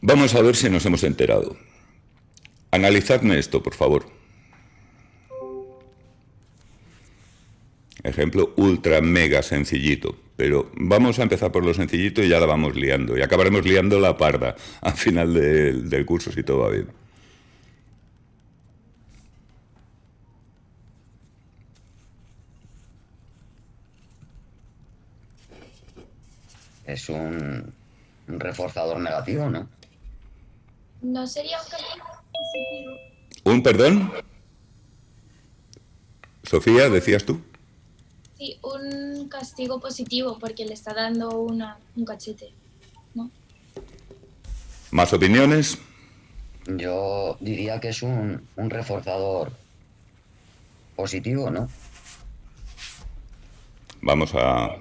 Vamos a ver si nos hemos enterado. Analizadme esto, por favor. Ejemplo ultra mega sencillito. Pero vamos a empezar por lo sencillito y ya la vamos liando. Y acabaremos liando la parda al final del curso si todo va bien. Es un reforzador negativo, ¿no? ¿No sería un castigo positivo? ¿Un perdón? Sofía, ¿decías tú? Sí, un castigo positivo porque le está dando un cachete, ¿no? ¿Más opiniones? Yo diría que es un reforzador positivo, ¿no? Vamos a...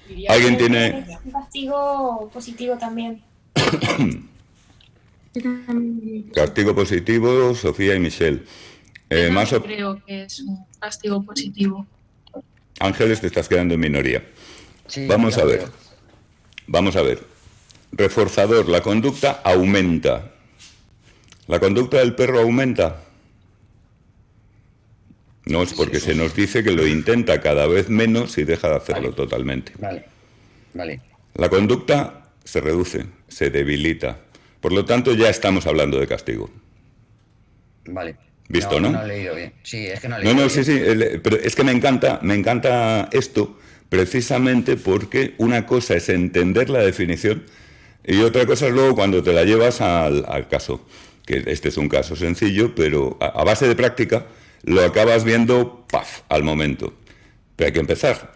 Diría ¿Alguien que tiene...? Es un castigo positivo también. Castigo positivo, Sofía y Michelle. Más creo que es un castigo positivo. Ángeles, te estás quedando en minoría. Sí, Vamos ya a ver. veo. Vamos a ver. Reforzador, la conducta aumenta. ¿La conducta del perro aumenta? No, es porque se nos dice que lo intenta cada vez menos y deja de hacerlo totalmente. Vale. La conducta se reduce, se debilita. Por lo tanto, ya estamos hablando de castigo. Vale. ¿Visto, no? No he leído bien. Sí, es que no he leído No, bien. sí, pero es que me encanta esto precisamente porque una cosa es entender la definición y otra cosa es luego cuando te la llevas al caso, que este es un caso sencillo, pero a base de práctica lo acabas viendo, ¡paf!, al momento. Pero hay que empezar.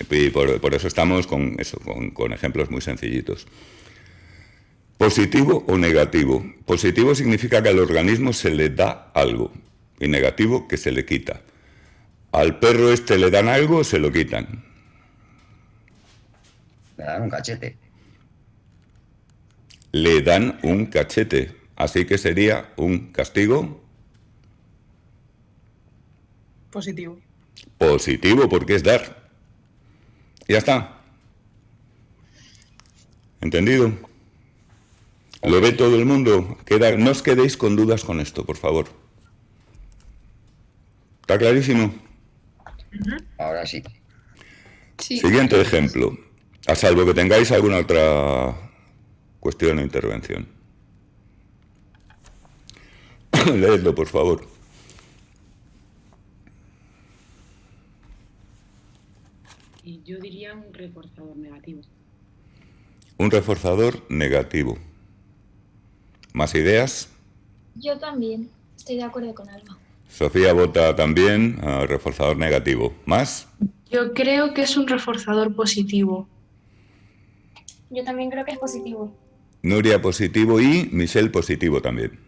Y por eso estamos con eso, con ejemplos muy sencillitos. ¿Positivo o negativo? Positivo significa que al organismo se le da algo y negativo que se le quita. ¿Al perro este le dan algo o se lo quitan? Me dan un cachete. Le dan un cachete, así que sería un castigo Positivo. positivo porque es dar. Ya está. ¿Entendido? ¿Lo ve todo el mundo? No os quedéis con dudas con esto, por favor. ¿Está clarísimo? Ahora sí. Sí. Siguiente ejemplo. A salvo que tengáis alguna otra cuestión o intervención. Leedlo, por favor. Y yo diría un reforzador negativo. Un reforzador negativo. ¿Más ideas? Yo también estoy de acuerdo con Alba. Sofía vota también reforzador negativo. ¿Más? Yo creo que es un reforzador positivo. Yo también creo que es positivo. Nuria positivo y Michelle positivo también.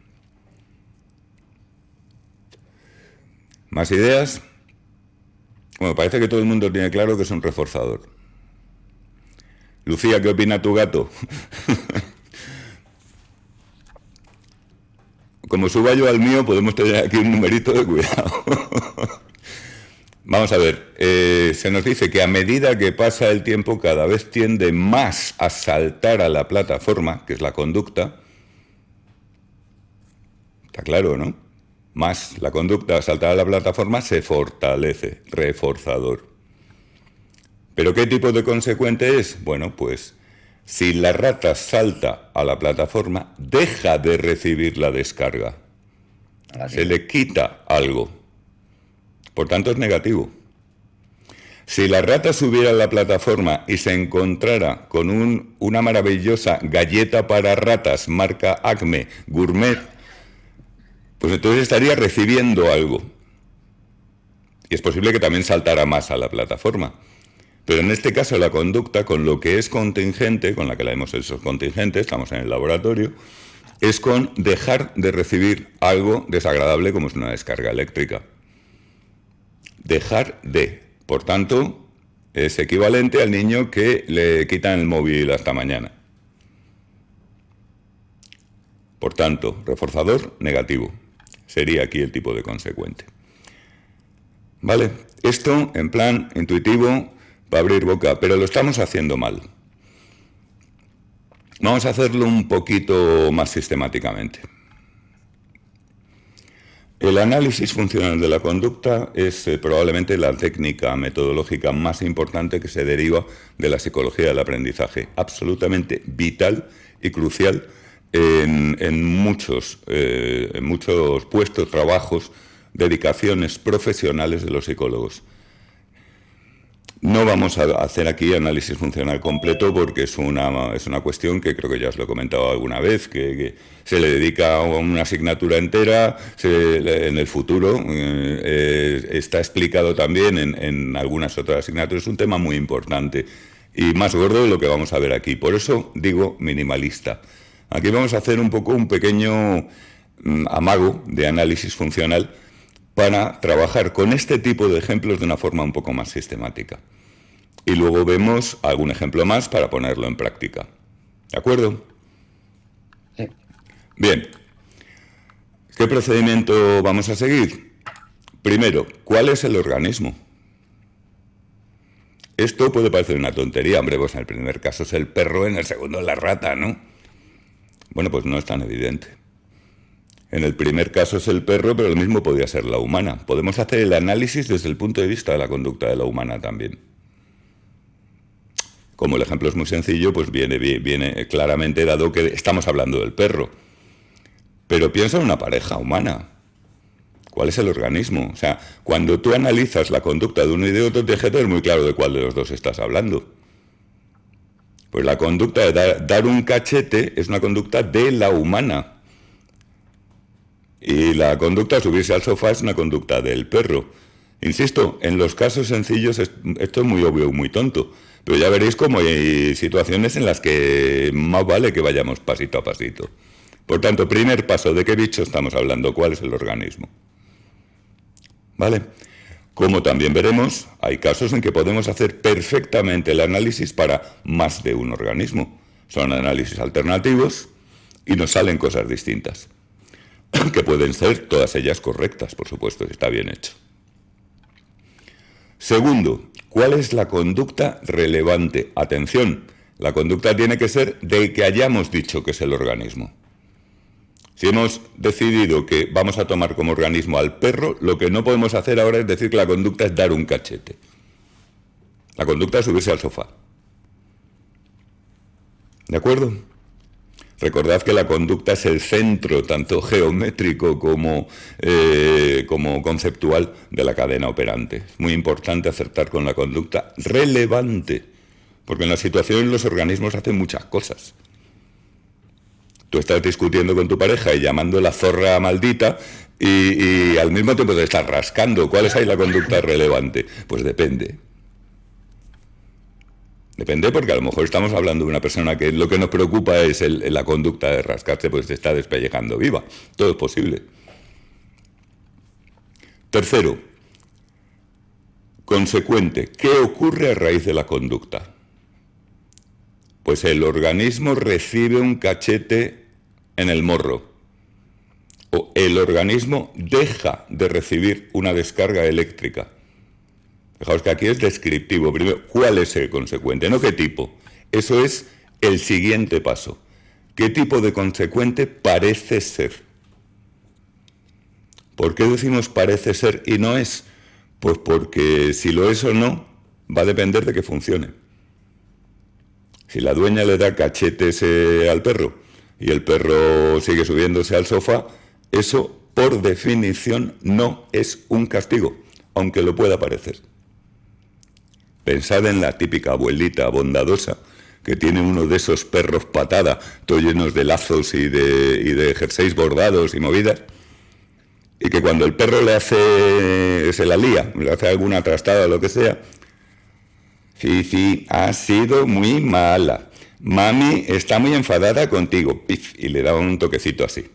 ¿Más ideas? Bueno, parece que todo el mundo tiene claro que es un reforzador. Lucía, ¿qué opina tu gato? Como suba yo al mío, podemos tener aquí un numerito de cuidado. Vamos a ver, se nos dice que a medida que pasa el tiempo cada vez tiende más a saltar a la plataforma, que es la conducta. Está claro, ¿no? Más la conducta a saltar a la plataforma se fortalece, reforzador. ¿Pero qué tipo de consecuente es? Bueno, pues si la rata salta a la plataforma, deja de recibir la descarga. Se le quita algo. Por tanto, es negativo. Si la rata subiera a la plataforma y se encontrara con una maravillosa galleta para ratas marca Acme Gourmet, pues entonces estaría recibiendo algo. Y es posible que también saltara más a la plataforma. Pero en este caso la conducta, con lo que es contingente, con la que la hemos hecho contingente, estamos en el laboratorio, es con dejar de recibir algo desagradable como es una descarga eléctrica. Dejar de. Por tanto, es equivalente al niño que le quitan el móvil hasta mañana. Por tanto, reforzador negativo. Sería aquí el tipo de consecuente. ¿Vale? Esto en plan intuitivo para abrir boca, pero lo estamos haciendo mal. Vamos a hacerlo un poquito más sistemáticamente. El análisis funcional de la conducta es probablemente la técnica metodológica más importante que se deriva de la psicología del aprendizaje, absolutamente vital y crucial en muchos puestos, trabajos, dedicaciones profesionales de los psicólogos. No vamos a hacer aquí análisis funcional completo porque es una cuestión que creo que ya os lo he comentado alguna vez, que se le dedica una asignatura entera, en el futuro está explicado también en algunas otras asignaturas. Es un tema muy importante y más gordo de lo que vamos a ver aquí. Por eso digo minimalista. Aquí vamos a hacer un pequeño amago de análisis funcional para trabajar con este tipo de ejemplos de una forma un poco más sistemática. Y luego vemos algún ejemplo más para ponerlo en práctica. ¿De acuerdo? Sí. Bien. ¿Qué procedimiento vamos a seguir? Primero, ¿cuál es el organismo? Esto puede parecer una tontería, hombre, pues en el primer caso es el perro, en el segundo la rata, ¿no? Bueno, pues no es tan evidente. En el primer caso es el perro, pero lo mismo podría ser la humana. Podemos hacer el análisis desde el punto de vista de la conducta de la humana también. Como el ejemplo es muy sencillo, pues viene claramente dado que estamos hablando del perro. Pero piensa en una pareja humana. ¿Cuál es el organismo? O sea, cuando tú analizas la conducta de uno y de otro, tienes que tener muy claro de cuál de los dos estás hablando. Pues la conducta de dar un cachete es una conducta de la humana. Y la conducta de subirse al sofá es una conducta del perro. Insisto, en los casos sencillos esto es muy obvio y muy tonto, pero ya veréis cómo hay situaciones en las que más vale que vayamos pasito a pasito. Por tanto, primer paso, ¿de qué bicho estamos hablando? ¿Cuál es el organismo? ¿Vale? Como también veremos, hay casos en que podemos hacer perfectamente el análisis para más de un organismo. Son análisis alternativos y nos salen cosas distintas, que pueden ser todas ellas correctas, por supuesto, si está bien hecho. Segundo, ¿cuál es la conducta relevante? Atención, la conducta tiene que ser de que hayamos dicho que es el organismo. Si hemos decidido que vamos a tomar como organismo al perro, lo que no podemos hacer ahora es decir que la conducta es dar un cachete. La conducta es subirse al sofá. ¿De acuerdo? Recordad que la conducta es el centro, tanto geométrico como conceptual, de la cadena operante. Es muy importante acertar con la conducta relevante, porque en las situaciones los organismos hacen muchas cosas. Tú estás discutiendo con tu pareja y llamándola zorra maldita y al mismo tiempo te estás rascando. ¿Cuál es ahí la conducta relevante? Pues depende. Depende porque a lo mejor estamos hablando de una persona que lo que nos preocupa es la conducta de rascarse, pues se está despellejando viva. Todo es posible. Tercero, consecuente. ¿Qué ocurre a raíz de la conducta? Pues el organismo recibe un cachete en el morro. O el organismo deja de recibir una descarga eléctrica. Fijaos que aquí es descriptivo. Primero, ¿cuál es el consecuente? No qué tipo. Eso es el siguiente paso. ¿Qué tipo de consecuente parece ser? ¿Por qué decimos parece ser y no es? Pues porque si lo es o no, va a depender de que funcione. Si la dueña le da cachetes al perro y el perro sigue subiéndose al sofá, eso por definición no es un castigo, aunque lo pueda parecer. Pensad en la típica abuelita bondadosa que tiene uno de esos perros patada, todos llenos de lazos y de jerseys bordados y movidas, y que cuando el perro se la lía, le hace alguna trastada o lo que sea, sí, ha sido muy mala. Mami está muy enfadada contigo. Pif, y le da un toquecito así.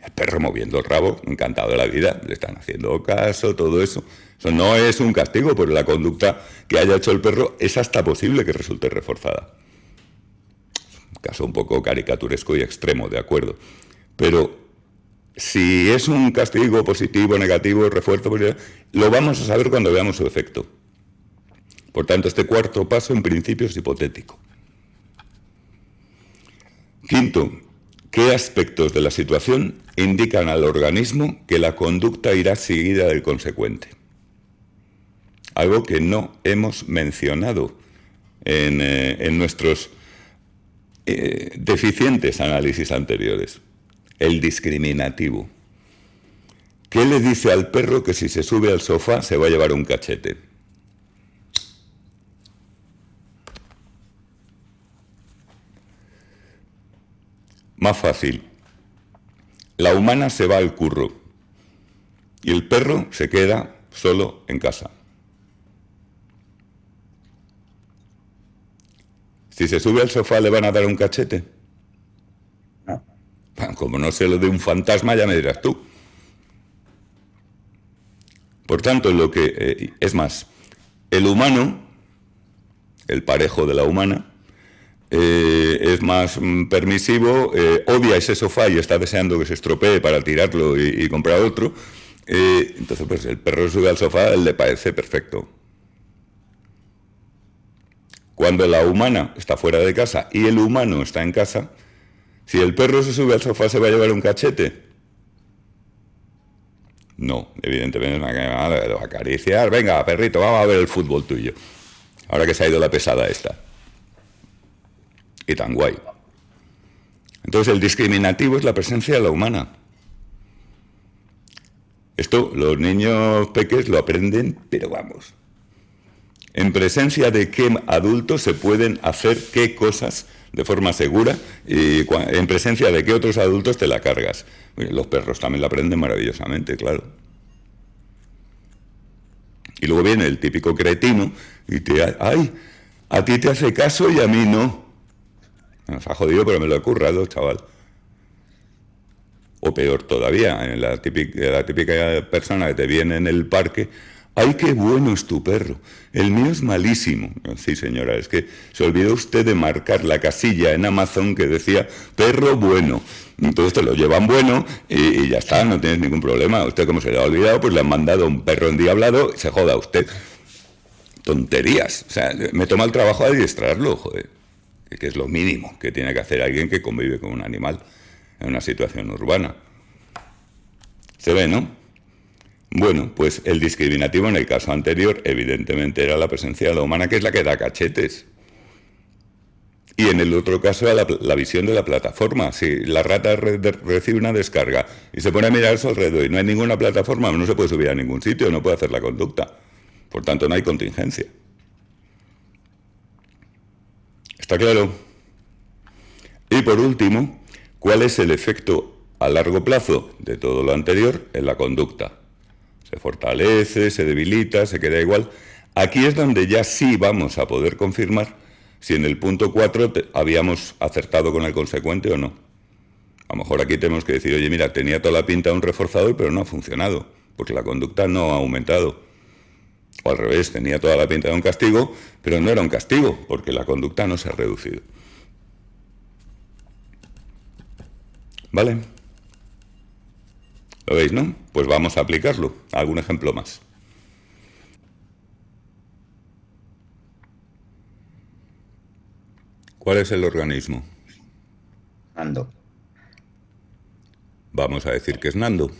El perro moviendo el rabo, encantado de la vida, le están haciendo caso, todo eso. Eso no es un castigo, pero la conducta que haya hecho el perro es hasta posible que resulte reforzada. Un caso un poco caricaturesco y extremo, de acuerdo. Pero si es un castigo positivo, negativo, refuerzo, lo vamos a saber cuando veamos su efecto. Por tanto, este cuarto paso en principio es hipotético. Quinto, ¿qué aspectos de la situación indican al organismo que la conducta irá seguida del consecuente? Algo que no hemos mencionado en nuestros deficientes análisis anteriores. El discriminativo. ¿Qué le dice al perro que si se sube al sofá se va a llevar un cachete? Más fácil. La humana se va al curro y el perro se queda solo en casa. Si se sube al sofá, ¿le van a dar un cachete? No. Como no se lo dé un fantasma, ya me dirás tú. Por tanto, lo que es más, el humano, el parejo de la humana, es más permisivo, odia ese sofá y está deseando que se estropee para tirarlo y comprar otro. Entonces, pues el perro sube al sofá, le parece perfecto. Cuando la humana está fuera de casa y el humano está en casa, si el perro se sube al sofá, ¿se va a llevar un cachete? No, evidentemente lo va a acariciar. Venga, perrito, vamos a ver el fútbol tuyo. Ahora que se ha ido la pesada esta. Y tan guay. Entonces el discriminativo es la presencia de la humana. Esto los niños pequeños lo aprenden, pero vamos. En presencia de qué adultos se pueden hacer qué cosas de forma segura y en presencia de qué otros adultos te la cargas. Los perros también la aprenden maravillosamente, claro. Y luego viene el típico cretino y ¡ay! A ti te hace caso y a mí no. Nos ha jodido, pero me lo he currado, chaval. O peor todavía, la típica persona que te viene en el parque. ¡Ay, qué bueno es tu perro! El mío es malísimo. Sí, señora, es que se olvidó usted de marcar la casilla en Amazon que decía perro bueno. Entonces te lo llevan bueno y ya está, no tienes ningún problema. Usted, como se le ha olvidado, pues le han mandado un perro endiablado y se joda usted. Tonterías. O sea, me toma el trabajo de adiestrarlo, joder. Que es lo mínimo que tiene que hacer alguien que convive con un animal en una situación urbana. ¿Se ve, no? Bueno, pues el discriminativo en el caso anterior evidentemente era la presencia de la humana, que es la que da cachetes. Y en el otro caso era la visión de la plataforma. Si la rata recibe una descarga y se pone a mirar a su alrededor y no hay ninguna plataforma, no se puede subir a ningún sitio, no puede hacer la conducta. Por tanto, no hay contingencia. ¿Está claro? Y por último, ¿cuál es el efecto a largo plazo de todo lo anterior en la conducta? Se fortalece, se debilita, se queda igual. Aquí es donde ya sí vamos a poder confirmar si en el punto 4 habíamos acertado con el consecuente o no. A lo mejor aquí tenemos que decir, oye, mira, tenía toda la pinta de un reforzador, pero no ha funcionado, porque la conducta no ha aumentado. O al revés, tenía toda la pinta de un castigo, pero no era un castigo, porque la conducta no se ha reducido. ¿Vale? ¿Lo veis, no? Pues vamos a aplicarlo. ¿Algún ejemplo más? ¿Cuál es el organismo? Ando. Vamos a decir que es Nando.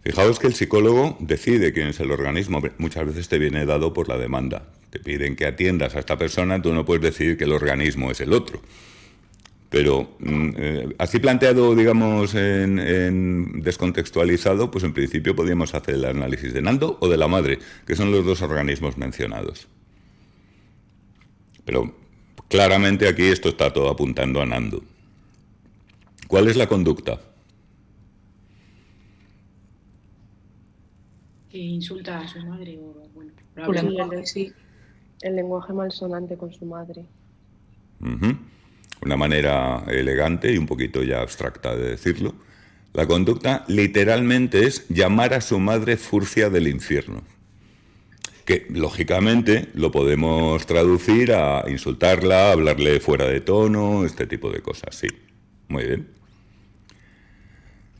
Fijaos que el psicólogo decide quién es el organismo. Muchas veces te viene dado por la demanda. Te piden que atiendas a esta persona, tú no puedes decidir que el organismo es el otro. Pero así planteado, digamos, en descontextualizado, pues en principio podríamos hacer el análisis de Nando o de la madre, que son los dos organismos mencionados. Pero claramente aquí esto está todo apuntando a Nando. ¿Cuál es la conducta? Que insulta a su madre o bueno. Sí. El lenguaje malsonante con su madre. Una manera elegante y un poquito ya abstracta de decirlo. La conducta literalmente es llamar a su madre furcia del infierno. Que lógicamente lo podemos traducir a insultarla, hablarle fuera de tono, este tipo de cosas, sí. Muy bien.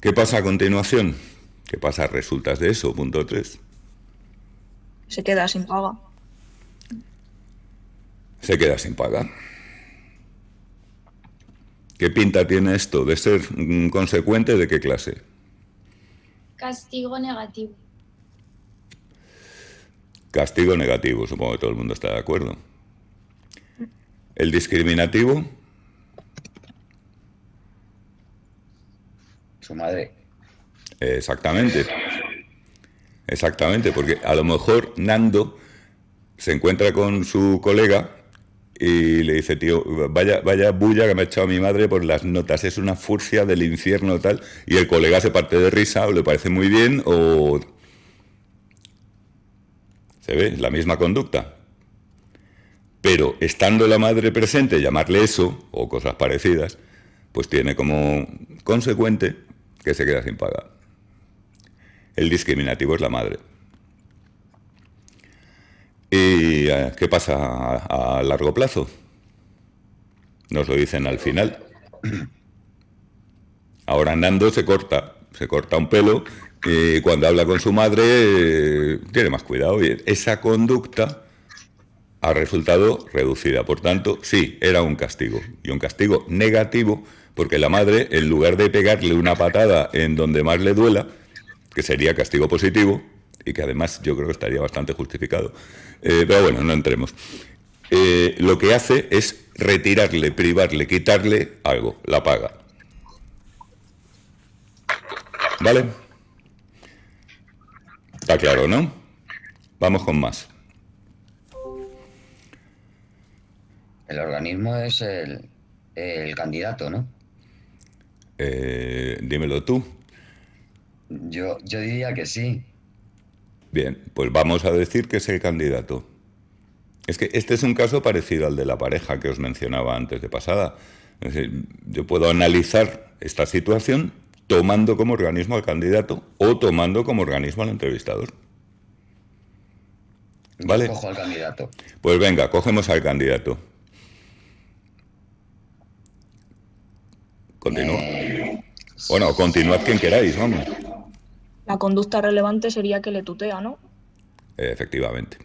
¿Qué pasa a continuación? ¿Qué pasa? Resultas de eso, punto 3. Se queda sin paga. Se queda sin paga. ¿Qué pinta tiene esto de ser consecuente de qué clase? Castigo negativo. Castigo negativo, supongo que todo el mundo está de acuerdo. El discriminativo, Su madre. exactamente. Exactamente, porque a lo mejor Nando se encuentra con su colega y le dice, tío, vaya bulla que me ha echado mi madre por las notas, es una furcia del infierno tal, y el colega se parte de risa o le parece muy bien o... ¿Se ve? La misma conducta. Pero estando la madre presente, llamarle eso, o cosas parecidas, pues tiene como consecuente que se queda sin paga. El discriminativo es la madre. ¿Y qué pasa a largo plazo? Nos lo dicen al final. Ahora Nando se corta un pelo y cuando habla con su madre tiene más cuidado. Y esa conducta ha resultado reducida. Por tanto, sí, era un castigo. Y un castigo negativo porque la madre, en lugar de pegarle una patada en donde más le duela, que sería castigo positivo, y que además yo creo que estaría bastante justificado. Pero bueno, no entremos. Lo que hace es retirarle, privarle, quitarle algo, la paga. ¿Vale? Está claro, ¿no? Vamos con más. El organismo es el candidato, ¿no? Dímelo tú. Yo diría que sí. Bien, pues vamos a decir que es el candidato. Es que este es un caso parecido al de la pareja que os mencionaba antes de pasada. Es decir, yo puedo analizar esta situación tomando como organismo al candidato o tomando como organismo al entrevistador. ¿Vale? Yo cojo al candidato. Pues venga, cogemos al candidato. Continúa. Bueno, continuad quien queráis, vamos. La conducta relevante sería que le tutea, ¿no? Efectivamente.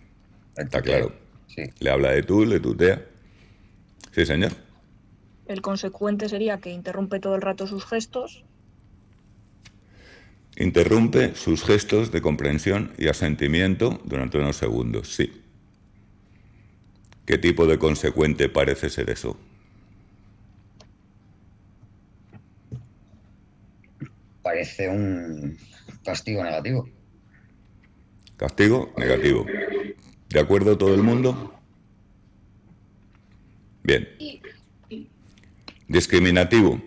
Está Entonces, claro. Sí. Le habla de tú, le tutea. Sí, señor. El consecuente sería que interrumpe todo el rato sus gestos. Interrumpe sus gestos de comprensión y asentimiento durante unos segundos, sí. ¿Qué tipo de consecuente parece ser eso? Parece un castigo negativo. Castigo negativo. ¿De acuerdo todo el mundo? Bien. Discriminativo.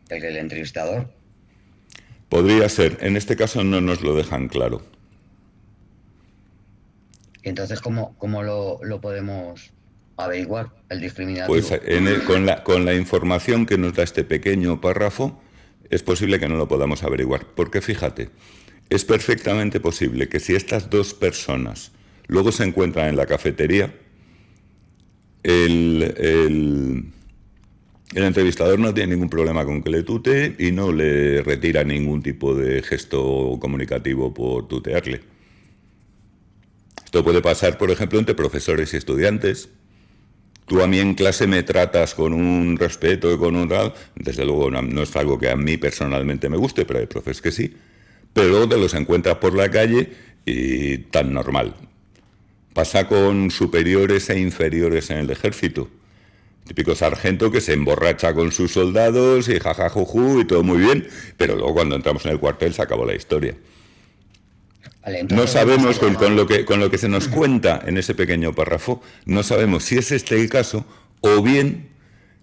El entrevistador. Podría ser. En este caso no nos lo dejan claro. Entonces, ¿cómo lo podemos averiguar? El discriminativo. Pues con la información que nos da este pequeño párrafo, es posible que no lo podamos averiguar. Porque fíjate, es perfectamente posible que si estas dos personas luego se encuentran en la cafetería, el entrevistador no tiene ningún problema con que le tutee y no le retira ningún tipo de gesto comunicativo por tutearle. Esto puede pasar, por ejemplo, entre profesores y estudiantes. Tú a mí en clase me tratas con un respeto y con un tal. Desde luego no es algo que a mí personalmente me guste, pero hay profes que sí. Pero luego te los encuentras por la calle y tan normal. Pasa con superiores e inferiores en el ejército. Típico sargento que se emborracha con sus soldados y jajajuju y todo muy bien, pero luego cuando entramos en el cuartel se acabó la historia. Vale, No entonces, sabemos con lo que se nos cuenta en ese pequeño párrafo, no sabemos si es este el caso o bien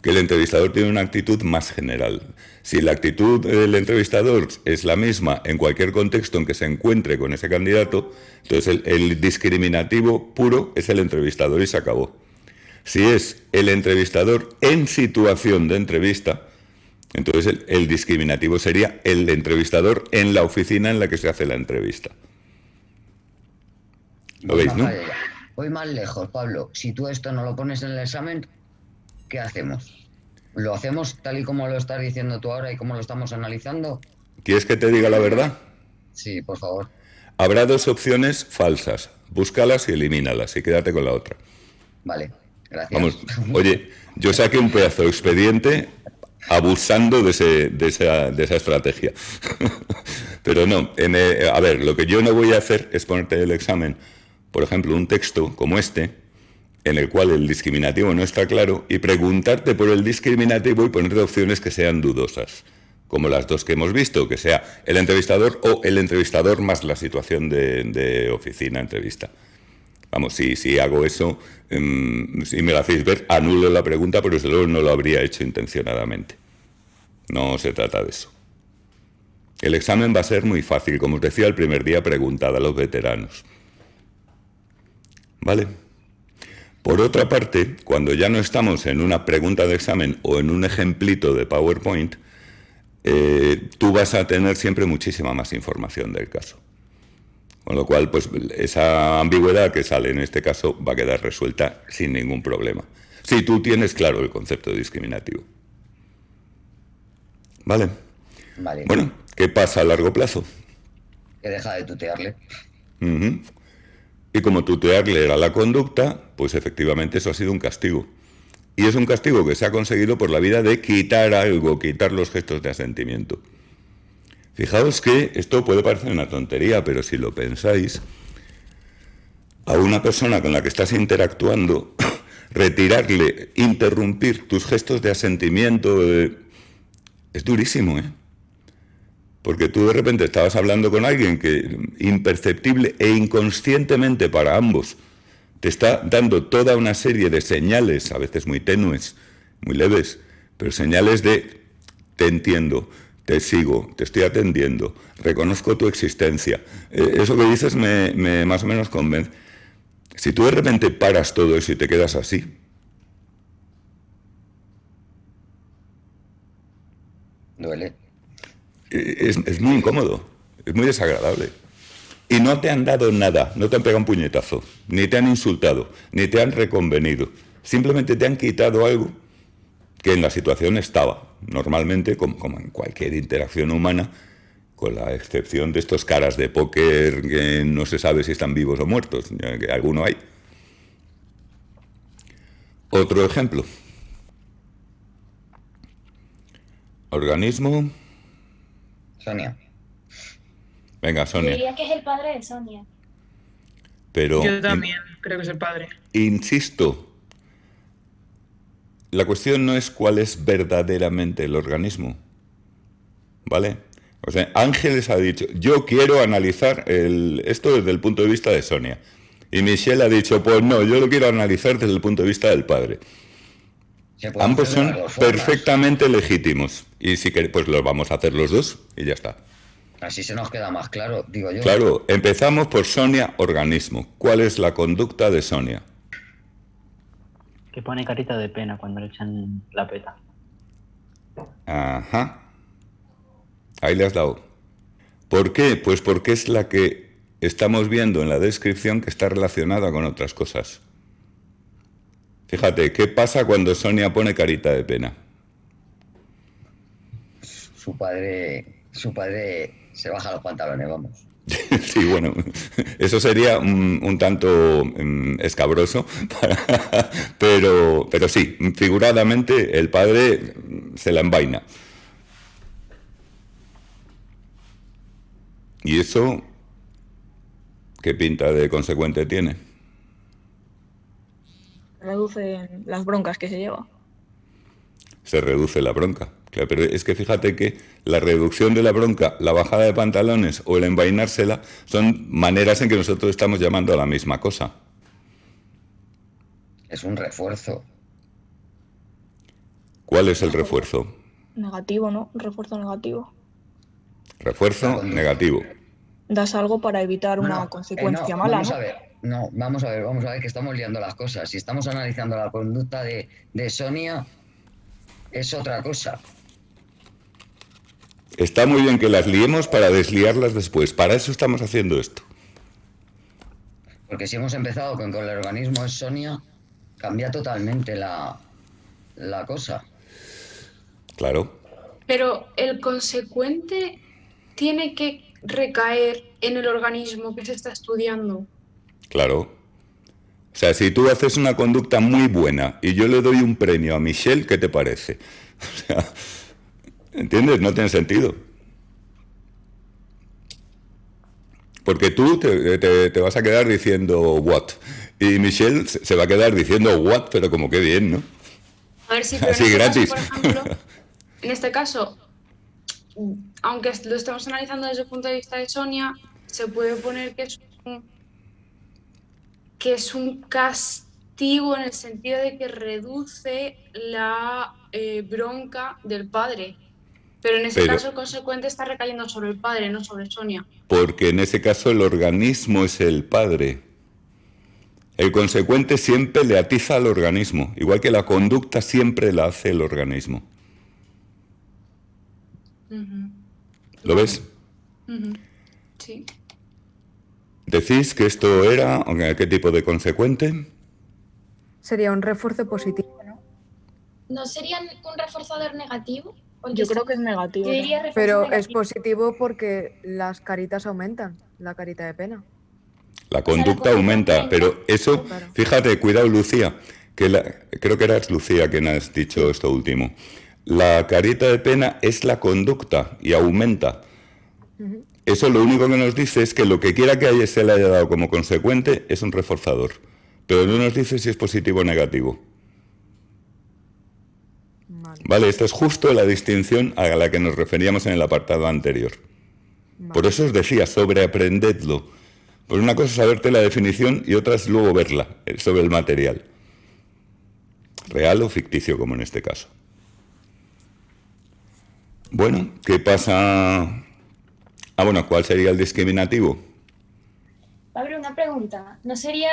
que el entrevistador tiene una actitud más general. Si la actitud del entrevistador es la misma en cualquier contexto en que se encuentre con ese candidato, entonces el discriminativo puro es el entrevistador y se acabó. Si es el entrevistador en situación de entrevista, entonces el discriminativo sería el entrevistador en la oficina en la que se hace la entrevista. ¿Lo veis, no? Voy más lejos, Pablo. Si tú esto no lo pones en el examen, ¿qué hacemos? ¿Lo hacemos tal y como lo estás diciendo tú ahora y como lo estamos analizando? ¿Quieres que te diga la verdad? Sí, por favor. Habrá dos opciones falsas. Búscalas y elimínalas y quédate con la otra. Vale. Gracias. Vamos, oye, yo saqué un pedazo de expediente abusando de esa estrategia. Pero no, a ver, lo que yo no voy a hacer es ponerte el examen, por ejemplo, un texto como este, en el cual el discriminativo no está claro, y preguntarte por el discriminativo y ponerte opciones que sean dudosas, como las dos que hemos visto, que sea el entrevistador o el entrevistador más la situación de oficina entrevista. Vamos, si hago eso, si me lo hacéis ver, anulo la pregunta, pero desde luego no lo habría hecho intencionadamente. No se trata de eso. El examen va a ser muy fácil, como os decía el primer día, preguntad a los veteranos. ¿Vale? Por otra parte, cuando ya no estamos en una pregunta de examen o en un ejemplito de PowerPoint, tú vas a tener siempre muchísima más información del caso. Con lo cual, pues esa ambigüedad que sale en este caso va a quedar resuelta sin ningún problema. Si tú tienes claro el concepto discriminativo. ¿Vale? Vale. Bueno, ¿qué pasa a largo plazo? Que deja de tutearle. Uh-huh. Y como tutearle era la conducta, pues efectivamente eso ha sido un castigo. Y es un castigo que se ha conseguido por la vía de quitar algo, quitar los gestos de asentimiento. Fijaos que esto puede parecer una tontería, pero si lo pensáis, a una persona con la que estás interactuando, retirarle, interrumpir tus gestos de asentimiento, es durísimo, ¿eh? Porque tú de repente estabas hablando con alguien que imperceptible e inconscientemente para ambos te está dando toda una serie de señales, a veces muy tenues, muy leves, pero señales de te entiendo, te sigo, te estoy atendiendo, reconozco tu existencia. Eso que dices me más o menos convence. Si tú de repente paras todo eso y te quedas así, Duele. es muy incómodo, es muy desagradable. Y no te han dado nada, no te han pegado un puñetazo, ni te han insultado, ni te han reconvenido. Simplemente te han quitado algo que en la situación estaba. Normalmente, como en cualquier interacción humana, con la excepción de estos caras de póker que no se sabe si están vivos o muertos, que alguno hay. Otro ejemplo. Organismo. Sonia. Venga, Yo Sonia. diría que es el padre de Sonia. Pero, Yo también creo que es el padre. insisto, la cuestión no es cuál es verdaderamente el organismo, ¿vale? O sea, Ángeles ha dicho, yo quiero analizar esto desde el punto de vista de Sonia. Y Michelle ha dicho, pues no, yo lo quiero analizar desde el punto de vista del padre. Se puede Ambos hacer de son las dos formas. perfectamente legítimos. Y si queréis, pues los vamos a hacer los dos y ya está. Así se nos queda más claro, digo yo. Claro, empezamos por Sonia, organismo. ¿Cuál es la conducta de Sonia? Que pone carita de pena cuando le echan la peta. Ajá. Ahí le has dado. ¿Por qué? Pues porque es la que estamos viendo en la descripción que está relacionada con otras cosas. Fíjate, ¿qué pasa cuando Sonia pone carita de pena? Su padre se baja los pantalones, vamos. Sí, bueno, eso sería un tanto escabroso, pero sí, figuradamente el padre se la envaina. ¿Y eso qué pinta de consecuente tiene? Reducen las broncas que se lleva. Se reduce la bronca. Claro, pero es que fíjate que la reducción de la bronca, la bajada de pantalones o el envainársela son maneras en que nosotros estamos llamando a la misma cosa. Es un refuerzo. ¿Cuál es el refuerzo? Negativo, ¿no? Un refuerzo negativo. Refuerzo negativo. Das algo para evitar una No, consecuencia no, mala, vamos ¿no? a ver. No, vamos a ver que estamos liando las cosas. Si estamos analizando la conducta de Sonia, es otra cosa. Está muy bien que las liemos para desliarlas después. Para eso estamos haciendo esto. Porque si hemos empezado con que el organismo es Sonia, cambia totalmente la cosa. Claro. Pero el consecuente tiene que recaer en el organismo que se está estudiando. Claro. sea, si tú haces una conducta muy buena y yo le doy un premio a Michelle, ¿qué te parece? O sea, ¿entiendes? No tiene sentido. Porque tú te vas a quedar diciendo what. Y Michelle se va a quedar diciendo what, pero como que bien, ¿no? A ver, sí, pero Así, en este gratis. caso, por ejemplo, en este caso, aunque lo estemos analizando desde el punto de vista de Sonia, se puede poner que es un castigo en el sentido de que reduce la bronca del padre. Pero en ese caso el consecuente está recayendo sobre el padre, no sobre Sonia. Porque en ese caso el organismo es el padre. El consecuente siempre le atiza al organismo, igual que la conducta siempre la hace el organismo. ¿Lo ves? Sí. ¿Decís que esto era qué tipo de consecuente? Sería un refuerzo positivo, ¿no? ¿No sería un reforzador negativo? Porque Yo creo que es negativo. Yo diría refuerzo Pero es negativo. positivo porque las caritas aumentan, la carita de pena. La conducta aumenta, pero eso, fíjate, cuidado Lucía, creo que eras Lucía quien has dicho esto último. La carita de pena es la conducta y aumenta. Eso lo único que nos dice es que lo que quiera que se le haya dado como consecuente es un reforzador, pero no nos dice si es positivo o negativo. Vale, esta es justo la distinción a la que nos referíamos en el apartado anterior. Por eso os decía, sobreaprendedlo. Pues una cosa es saberte la definición y otra es luego verla sobre el material. Real o ficticio, como en este caso. Bueno, ¿qué pasa? Bueno, ¿cuál sería el discriminativo? Pablo, una pregunta. ¿No sería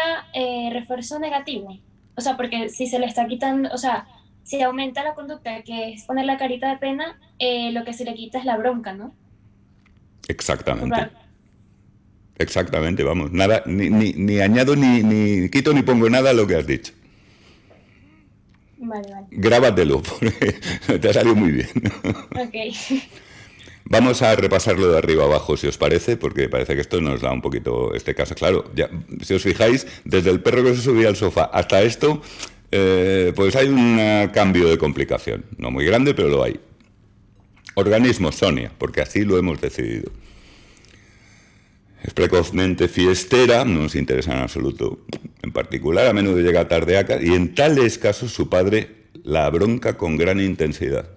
refuerzo negativo? O sea, porque si se le está quitando, o sea, si aumenta la conducta, que es poner la carita de pena, lo que se le quita es la bronca, ¿no? Exactamente. Exactamente, vamos. Nada, ni añado, ni quito, ni pongo nada a lo que has dicho. Vale. Grábatelo, porque te ha salido muy bien. Ok. Vamos a repasarlo de arriba abajo, si os parece, porque parece que esto nos da un poquito este caso. Claro, ya, si os fijáis, desde el perro que se subía al sofá hasta esto, pues hay un cambio de complicación. No muy grande, pero lo hay. Organismo, Sonia, porque así lo hemos decidido. Es precozmente fiestera, no nos interesa en absoluto. En particular, a menudo llega tarde a casa y en tales casos su padre la bronca con gran intensidad.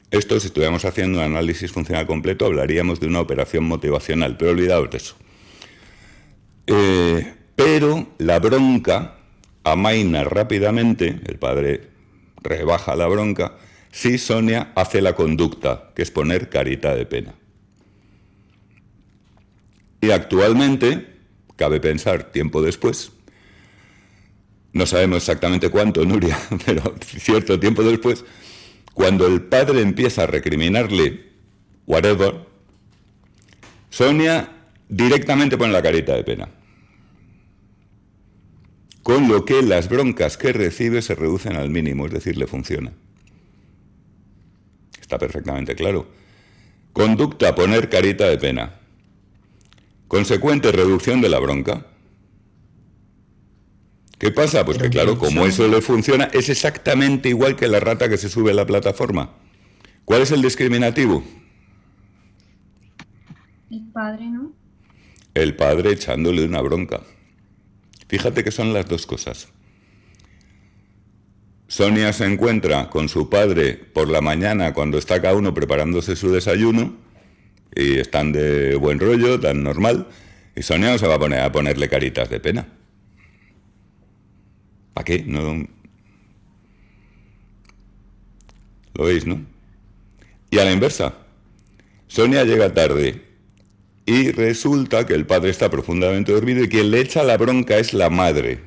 Esto, si estuviéramos haciendo un análisis funcional completo, hablaríamos de una operación motivacional, pero olvidaos de eso. Pero la bronca amaina rápidamente, el padre rebaja la bronca, si Sonia hace la conducta, que es poner carita de pena. Y actualmente, cabe pensar, tiempo después, no sabemos exactamente cuánto, Nuria, pero cierto tiempo después, cuando el padre empieza a recriminarle whatever, Sonia directamente pone la carita de pena. Con lo que las broncas que recibe se reducen al mínimo, es decir, le funciona. Está perfectamente claro. Conducta, poner carita de pena. Consecuente, reducción de la bronca. ¿Qué pasa? Pues que claro, como eso le funciona, es exactamente igual que la rata que se sube a la plataforma. ¿Cuál es el discriminativo? El padre, ¿no? El padre echándole una bronca. Fíjate que son las dos cosas. Sonia se encuentra con su padre por la mañana cuando está cada uno preparándose su desayuno y están de buen rollo, tan normal, y Sonia no se va a poner a ponerle caritas de pena. ¿Para qué? No. Lo veis, ¿no? Y a la inversa. Sonia llega tarde y resulta que el padre está profundamente dormido y quien le echa la bronca es la madre.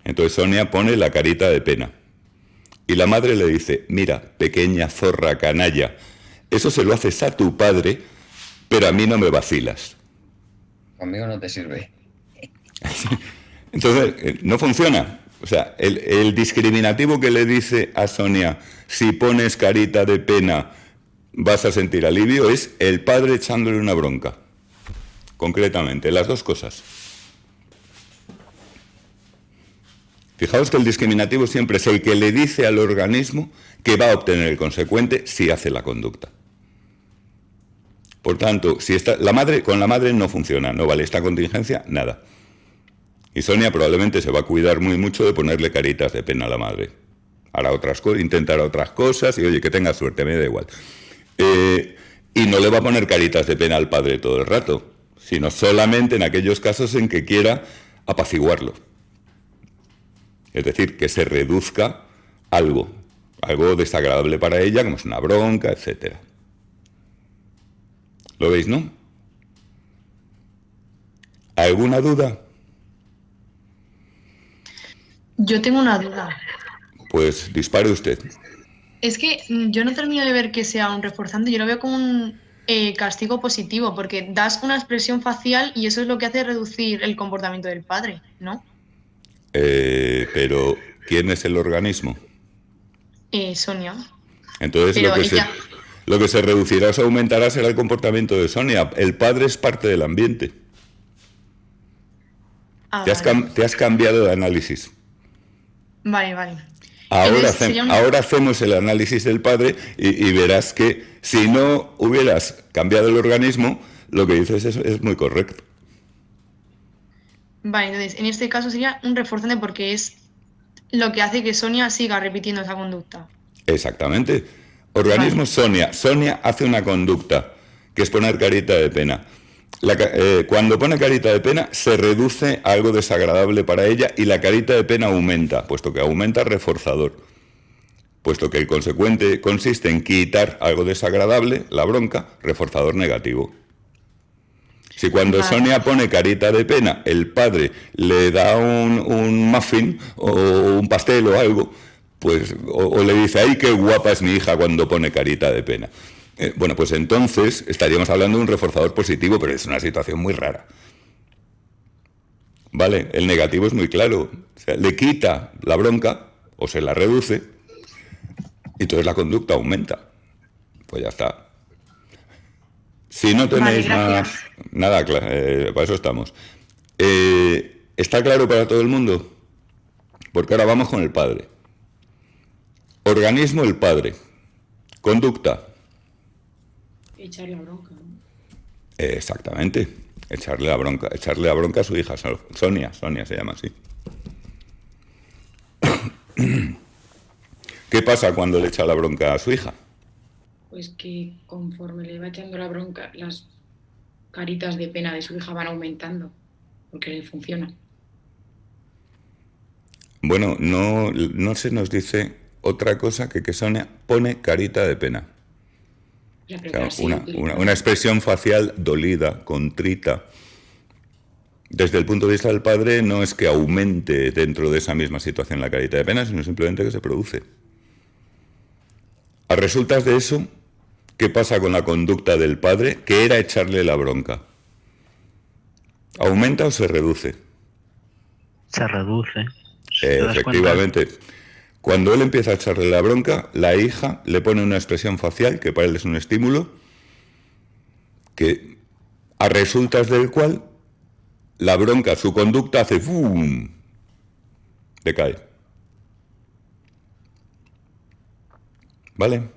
Entonces Sonia pone la carita de pena. Y la madre le dice, mira, pequeña zorra canalla, eso se lo haces a tu padre, pero a mí no me vacilas. Conmigo no te sirve. Entonces, no funciona. O sea, el discriminativo que le dice a Sonia, si pones carita de pena, vas a sentir alivio, es el padre echándole una bronca. Concretamente, las dos cosas. Fijaos que el discriminativo siempre es el que le dice al organismo que va a obtener el consecuente si hace la conducta. Por tanto, si está, con la madre no funciona, no vale esta contingencia, nada. Y Sonia probablemente se va a cuidar muy mucho de ponerle caritas de pena a la madre. Hará otras cosas, intentará otras cosas y oye, que tenga suerte, me da igual. Y no le va a poner caritas de pena al padre todo el rato, sino solamente en aquellos casos en que quiera apaciguarlo. Es decir, que se reduzca algo desagradable para ella, como es una bronca, etcétera. ¿Lo veis, no? ¿Alguna duda? Yo tengo una duda. Pues dispare usted. Es que yo no termino de ver que sea un reforzante, yo lo veo como un castigo positivo, porque das una expresión facial y eso es lo que hace reducir el comportamiento del padre, ¿no? Pero, ¿quién es el organismo? Sonia. Entonces, lo que se reducirá o se aumentará será el comportamiento de Sonia. El padre es parte del ambiente. Te has cambiado de análisis. Vale. Ahora hacemos el análisis del padre y verás que si no hubieras cambiado el organismo, lo que dices es muy correcto. Vale, entonces, en este caso sería un reforzante porque es lo que hace que Sonia siga repitiendo esa conducta. Exactamente. Organismo Sonia. Sonia hace una conducta, que es poner carita de pena. Cuando pone carita de pena, se reduce a algo desagradable para ella y la carita de pena aumenta, puesto que aumenta reforzador. Puesto que el consecuente consiste en quitar algo desagradable, la bronca, reforzador negativo. Si cuando Sonia pone carita de pena, el padre le da un muffin o un pastel o algo, pues o le dice, ¡ay, qué guapa es mi hija cuando pone carita de pena! Bueno, pues entonces estaríamos hablando de un reforzador positivo, pero es una situación muy rara. ¿Vale? El negativo es muy claro. O sea, le quita la bronca o se la reduce y entonces la conducta aumenta. Pues ya está. Si no tenéis más... Nada, para eso estamos. ¿Está claro para todo el mundo? Porque ahora vamos con el padre. Organismo, el padre. Conducta. Echarle la bronca, ¿no? Exactamente. Echarle la bronca a su hija. Sonia se llama así. ¿Qué pasa cuando le echa la bronca a su hija? Pues que conforme le va echando la bronca, las caritas de pena de su hija van aumentando, porque le funciona. Bueno, no se nos dice otra cosa que Sonia pone carita de pena. O sea, una expresión facial dolida, contrita. Desde el punto de vista del padre, no es que aumente dentro de esa misma situación la carita de pena, sino simplemente que se produce. A resultas de eso, ¿qué pasa con la conducta del padre? Que era echarle la bronca. ¿Aumenta o se reduce? Se reduce. Efectivamente. Cuando él empieza a echarle la bronca, la hija le pone una expresión facial que para él es un estímulo, que a resultas del cual la bronca, su conducta hace ¡fum! Decae. ¿Vale?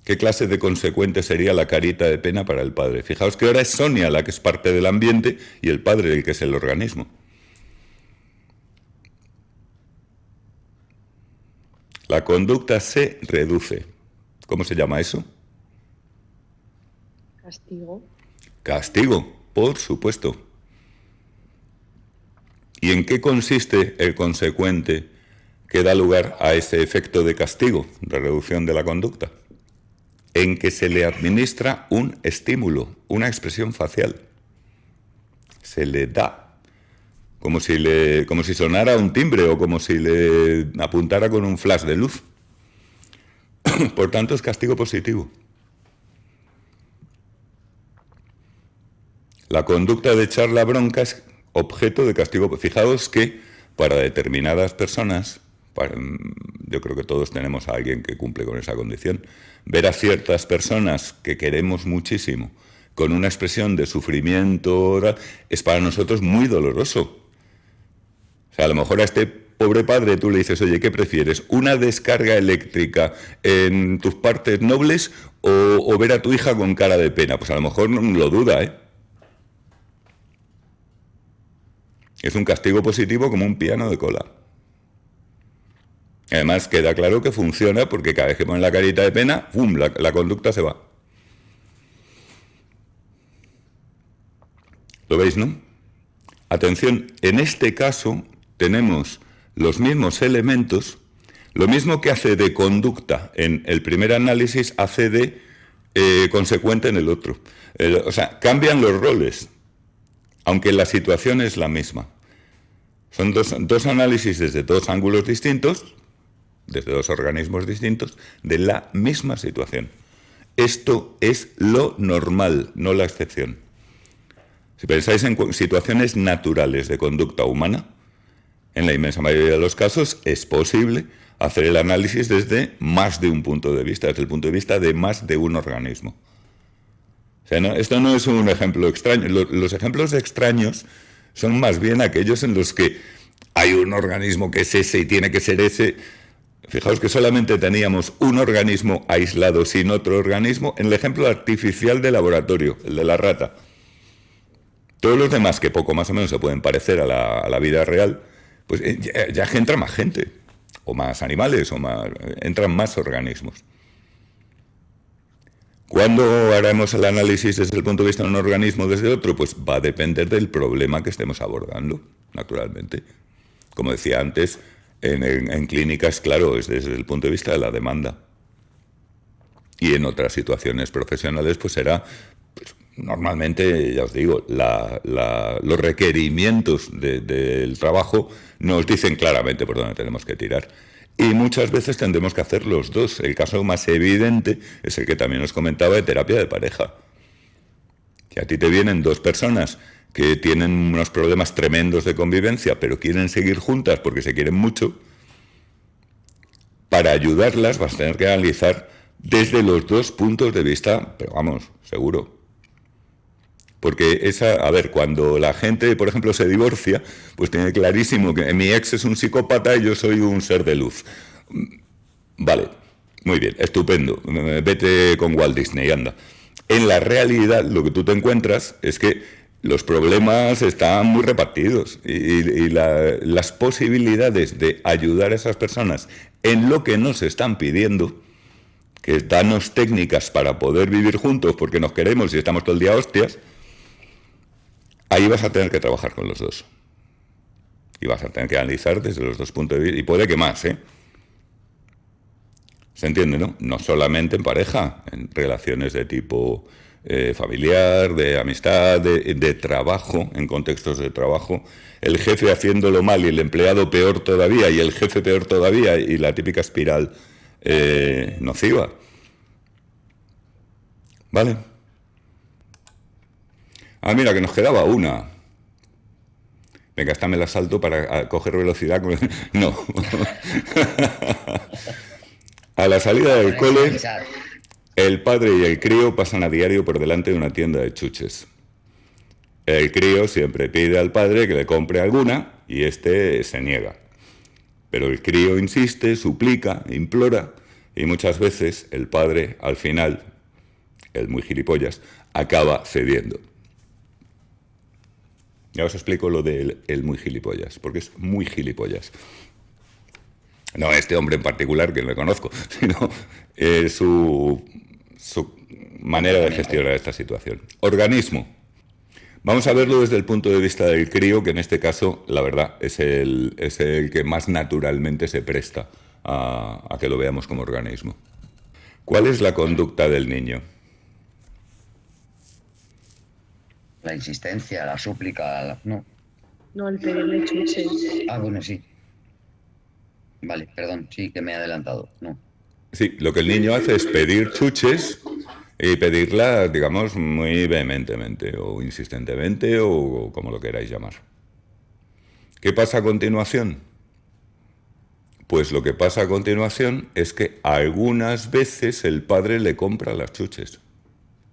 ¿Qué clase de consecuente sería la carita de pena para el padre? Fijaos que ahora es Sonia la que es parte del ambiente y el padre el que es el organismo. La conducta se reduce. ¿Cómo se llama eso? Castigo. Castigo, por supuesto. ¿Y en qué consiste el consecuente que da lugar a ese efecto de castigo, de reducción de la conducta? En que se le administra un estímulo, una expresión facial. Se le da. Como si sonara un timbre o como si le apuntara con un flash de luz. Por tanto, es castigo positivo. La conducta de echar la bronca es objeto de castigo. Fijaos que para determinadas personas, yo creo que todos tenemos a alguien que cumple con esa condición, ver a ciertas personas que queremos muchísimo con una expresión de sufrimiento es para nosotros muy doloroso. O sea, a lo mejor a este pobre padre tú le dices, oye, ¿qué prefieres? ¿Una descarga eléctrica en tus partes nobles o ver a tu hija con cara de pena? Pues a lo mejor no lo duda, ¿eh? Es un castigo positivo como un piano de cola. Además, queda claro que funciona porque cada vez que ponen la carita de pena, ¡pum!, la conducta se va. ¿Lo veis, no? Atención, en este caso tenemos los mismos elementos, lo mismo que hace de conducta en el primer análisis, hace de consecuente en el otro. O sea, cambian los roles, aunque la situación es la misma. Son dos análisis desde dos ángulos distintos, desde dos organismos distintos, de la misma situación. Esto es lo normal, no la excepción. Si pensáis en situaciones naturales de conducta humana, en la inmensa mayoría de los casos es posible hacer el análisis desde más de un punto de vista, desde el punto de vista de más de un organismo. O sea, esto no es un ejemplo extraño. Los ejemplos extraños son más bien aquellos en los que hay un organismo que es ese y tiene que ser ese. Fijaos que solamente teníamos un organismo aislado sin otro organismo en el ejemplo artificial de laboratorio, el de la rata. Todos los demás, que poco más o menos se pueden parecer a la vida real, pues ya entra más gente, o más animales, entran más organismos. ¿Cuándo haremos el análisis desde el punto de vista de un organismo desde otro? Pues va a depender del problema que estemos abordando, naturalmente. Como decía antes, en clínicas, claro, es desde el punto de vista de la demanda. Y en otras situaciones profesionales, pues será, pues, normalmente, ya os digo, los requerimientos del trabajo nos dicen claramente por dónde tenemos que tirar. Y muchas veces tendremos que hacer los dos. El caso más evidente es el que también os comentaba de terapia de pareja. Que a ti te vienen dos personas que tienen unos problemas tremendos de convivencia, pero quieren seguir juntas porque se quieren mucho. Para ayudarlas vas a tener que analizar desde los dos puntos de vista, pero vamos, seguro. Porque cuando la gente, por ejemplo, se divorcia, pues tiene clarísimo que mi ex es un psicópata y yo soy un ser de luz. Vale, muy bien, estupendo, vete con Walt Disney, anda. En la realidad, lo que tú te encuentras es que los problemas están muy repartidos y las posibilidades de ayudar a esas personas en lo que nos están pidiendo, que danos técnicas para poder vivir juntos porque nos queremos y estamos todo el día hostias, ahí vas a tener que trabajar con los dos. Y vas a tener que analizar desde los dos puntos de vista. Y puede que más, ¿eh? ¿Se entiende, no? No solamente en pareja, en relaciones de tipo familiar, de amistad, de trabajo, en contextos de trabajo. El jefe haciéndolo mal y el empleado peor todavía, y el jefe peor todavía, y la típica espiral nociva. ¿Vale? Ah, mira, que nos quedaba una. Venga, esta me la salto para coger velocidad. No. A la salida del cole, el padre y el crío pasan a diario por delante de una tienda de chuches. El crío siempre pide al padre que le compre alguna y este se niega. Pero el crío insiste, suplica, implora y muchas veces el padre, al final, el muy gilipollas, acaba cediendo. Ya os explico lo del muy gilipollas, porque es muy gilipollas. No este hombre en particular, que no le conozco, sino su manera de gestionar esta situación. Organismo. Vamos a verlo desde el punto de vista del crío, que en este caso, la verdad, es el que más naturalmente se presta a que lo veamos como organismo. ¿Cuál es la conducta del niño? La insistencia, la súplica, no. No, el pedirle chuches. Ah, bueno, sí. Vale, perdón, sí, que me he adelantado. No. Sí, lo que el niño hace es pedir chuches y pedirlas, digamos, muy vehementemente o insistentemente o como lo queráis llamar. ¿Qué pasa a continuación? Pues lo que pasa a continuación es que algunas veces el padre le compra las chuches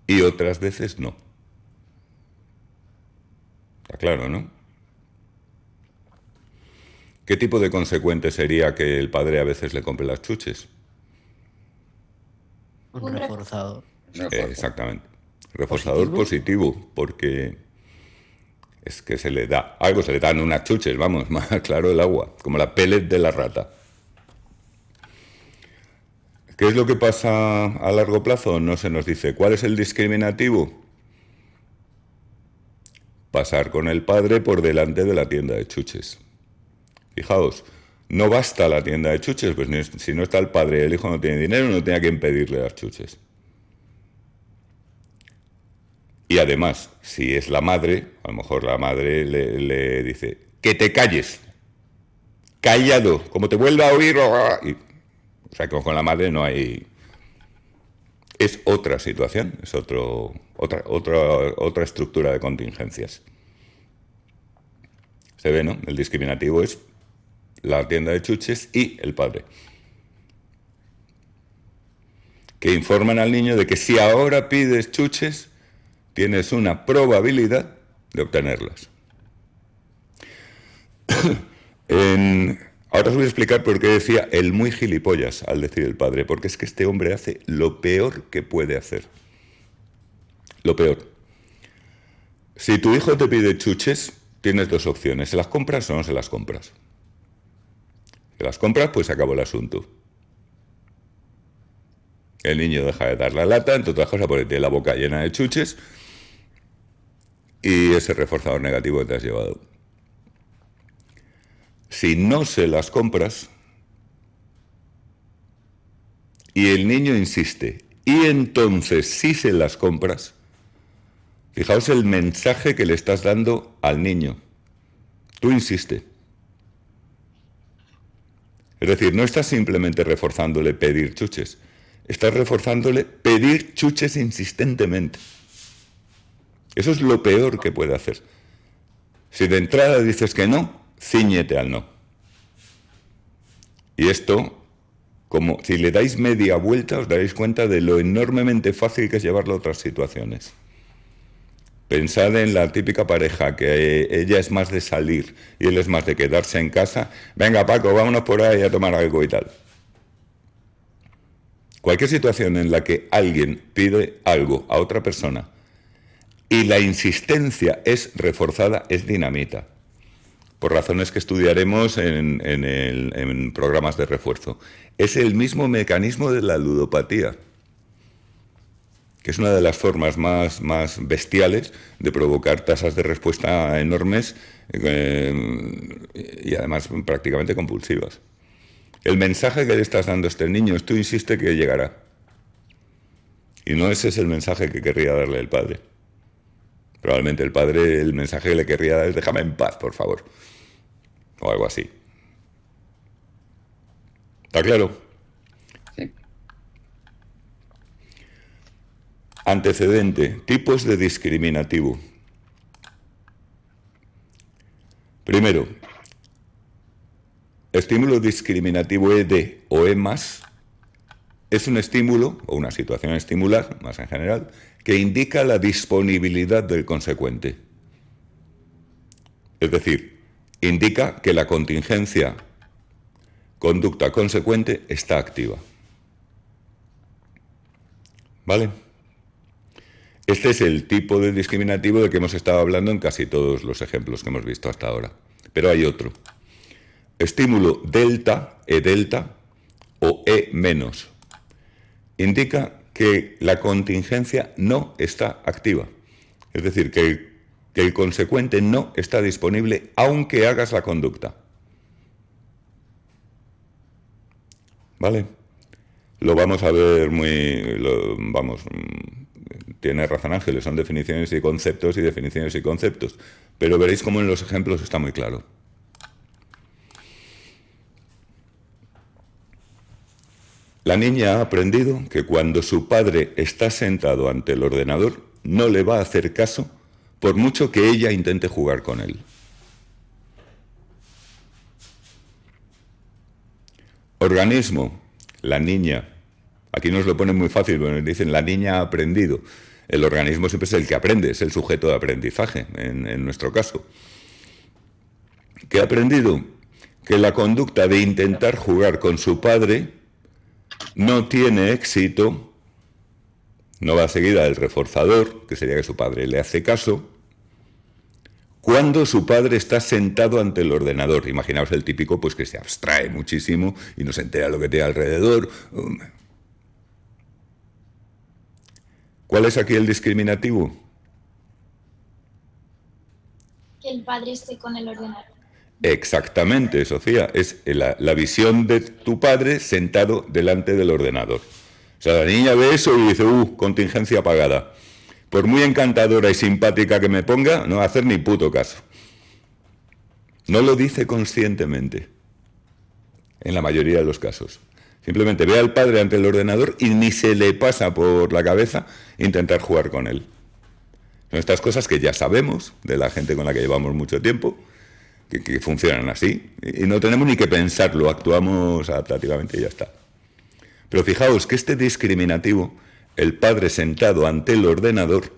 y otras veces no. Está claro, ¿no? ¿qué tipo de consecuente sería que el padre a veces le compre las chuches? Un reforzador. Exactamente. Reforzador positivo, porque es que se le da algo, se le dan unas chuches, vamos, más claro el agua, como la pellet de la rata. ¿Qué es lo que pasa a largo plazo? No se nos dice. ¿Cuál es el discriminativo? Pasar con el padre por delante de la tienda de chuches. Fijaos, no basta la tienda de chuches, pues si no está el padre y el hijo no tiene dinero, no tiene a quién pedirle las chuches. Y además, si es la madre, a lo mejor la madre le dice, que te calles, callado, como te vuelva a oír. O sea, que con la madre no hay... Es otra situación, es otra estructura de contingencias. Se ve, ¿no? El discriminativo es la tienda de chuches y el padre, que informan al niño de que si ahora pides chuches, tienes una probabilidad de obtenerlas. Ahora os voy a explicar por qué decía el muy gilipollas al decir el padre, porque es que este hombre hace lo peor que puede hacer. Lo peor. Si tu hijo te pide chuches, tienes dos opciones. ¿Se las compras o no se las compras? Si las compras, pues se acabó el asunto. El niño deja de dar la lata, entre otras cosas, porque tiene la boca llena de chuches y ese reforzador negativo que te has llevado. Si no se las compras y el niño insiste, y entonces sí se las compras, fijaos el mensaje que le estás dando al niño. Tú insiste. Es decir, no estás simplemente reforzándole pedir chuches, estás reforzándole pedir chuches insistentemente. Eso es lo peor que puede hacer. Si de entrada dices que no, cíñete al no. Y esto, como si le dais media vuelta, os daréis cuenta de lo enormemente fácil que es llevarlo a otras situaciones. Pensad en la típica pareja que ella es más de salir y él es más de quedarse en casa. Venga, Paco, vámonos por ahí a tomar algo y tal. Cualquier situación en la que alguien pide algo a otra persona y la insistencia es reforzada, es dinamita. Por razones que estudiaremos en programas de refuerzo. Es el mismo mecanismo de la ludopatía, que es una de las formas más bestiales de provocar tasas de respuesta enormes y además prácticamente compulsivas. El mensaje que le estás dando a este niño es: tú insiste que llegará. Y no ese es el mensaje que querría darle el padre. Probablemente el padre, el mensaje que le querría dar es: déjame en paz, por favor. O algo así. ¿Está claro? Sí. Antecedente. Tipos de discriminativo. Primero, estímulo discriminativo ED o E+, es un estímulo o una situación estimular, más en general, que indica la disponibilidad del consecuente. Es decir, indica que la contingencia conducta consecuente está activa. ¿Vale? Este es el tipo de discriminativo de que hemos estado hablando en casi todos los ejemplos que hemos visto hasta ahora. Pero hay otro. Estímulo delta, E delta o E menos. Indica que la contingencia no está activa. Es decir, que el consecuente no está disponible aunque hagas la conducta. ¿Vale? Lo vamos a ver tiene razón Ángeles, son definiciones y conceptos y definiciones y conceptos, pero veréis cómo en los ejemplos está muy claro. La niña ha aprendido que cuando su padre está sentado ante el ordenador, no le va a hacer caso por mucho que ella intente jugar con él. Organismo, la niña. Aquí nos lo ponen muy fácil, pero nos dicen la niña ha aprendido. El organismo siempre es el que aprende, es el sujeto de aprendizaje, en nuestro caso. ¿Qué ha aprendido? que la conducta de intentar jugar con su padre no tiene éxito, no va seguida del reforzador, que sería que su padre le hace caso, cuando su padre está sentado ante el ordenador. Imaginaos el típico pues que se abstrae muchísimo y no se entera lo que tiene alrededor. ¿Cuál es aquí el discriminativo? Que el padre esté con el ordenador. Exactamente, Sofía. Es la visión de tu padre sentado delante del ordenador. O sea, la niña ve eso y dice, contingencia apagada. Por muy encantadora y simpática que me ponga, no va a hacer ni puto caso. No lo dice conscientemente, en la mayoría de los casos. Simplemente ve al padre ante el ordenador y ni se le pasa por la cabeza intentar jugar con él. Son estas cosas que ya sabemos de la gente con la que llevamos mucho tiempo, que funcionan así, y no tenemos ni que pensarlo, actuamos adaptativamente y ya está. Pero fijaos que este discriminativo, el padre sentado ante el ordenador,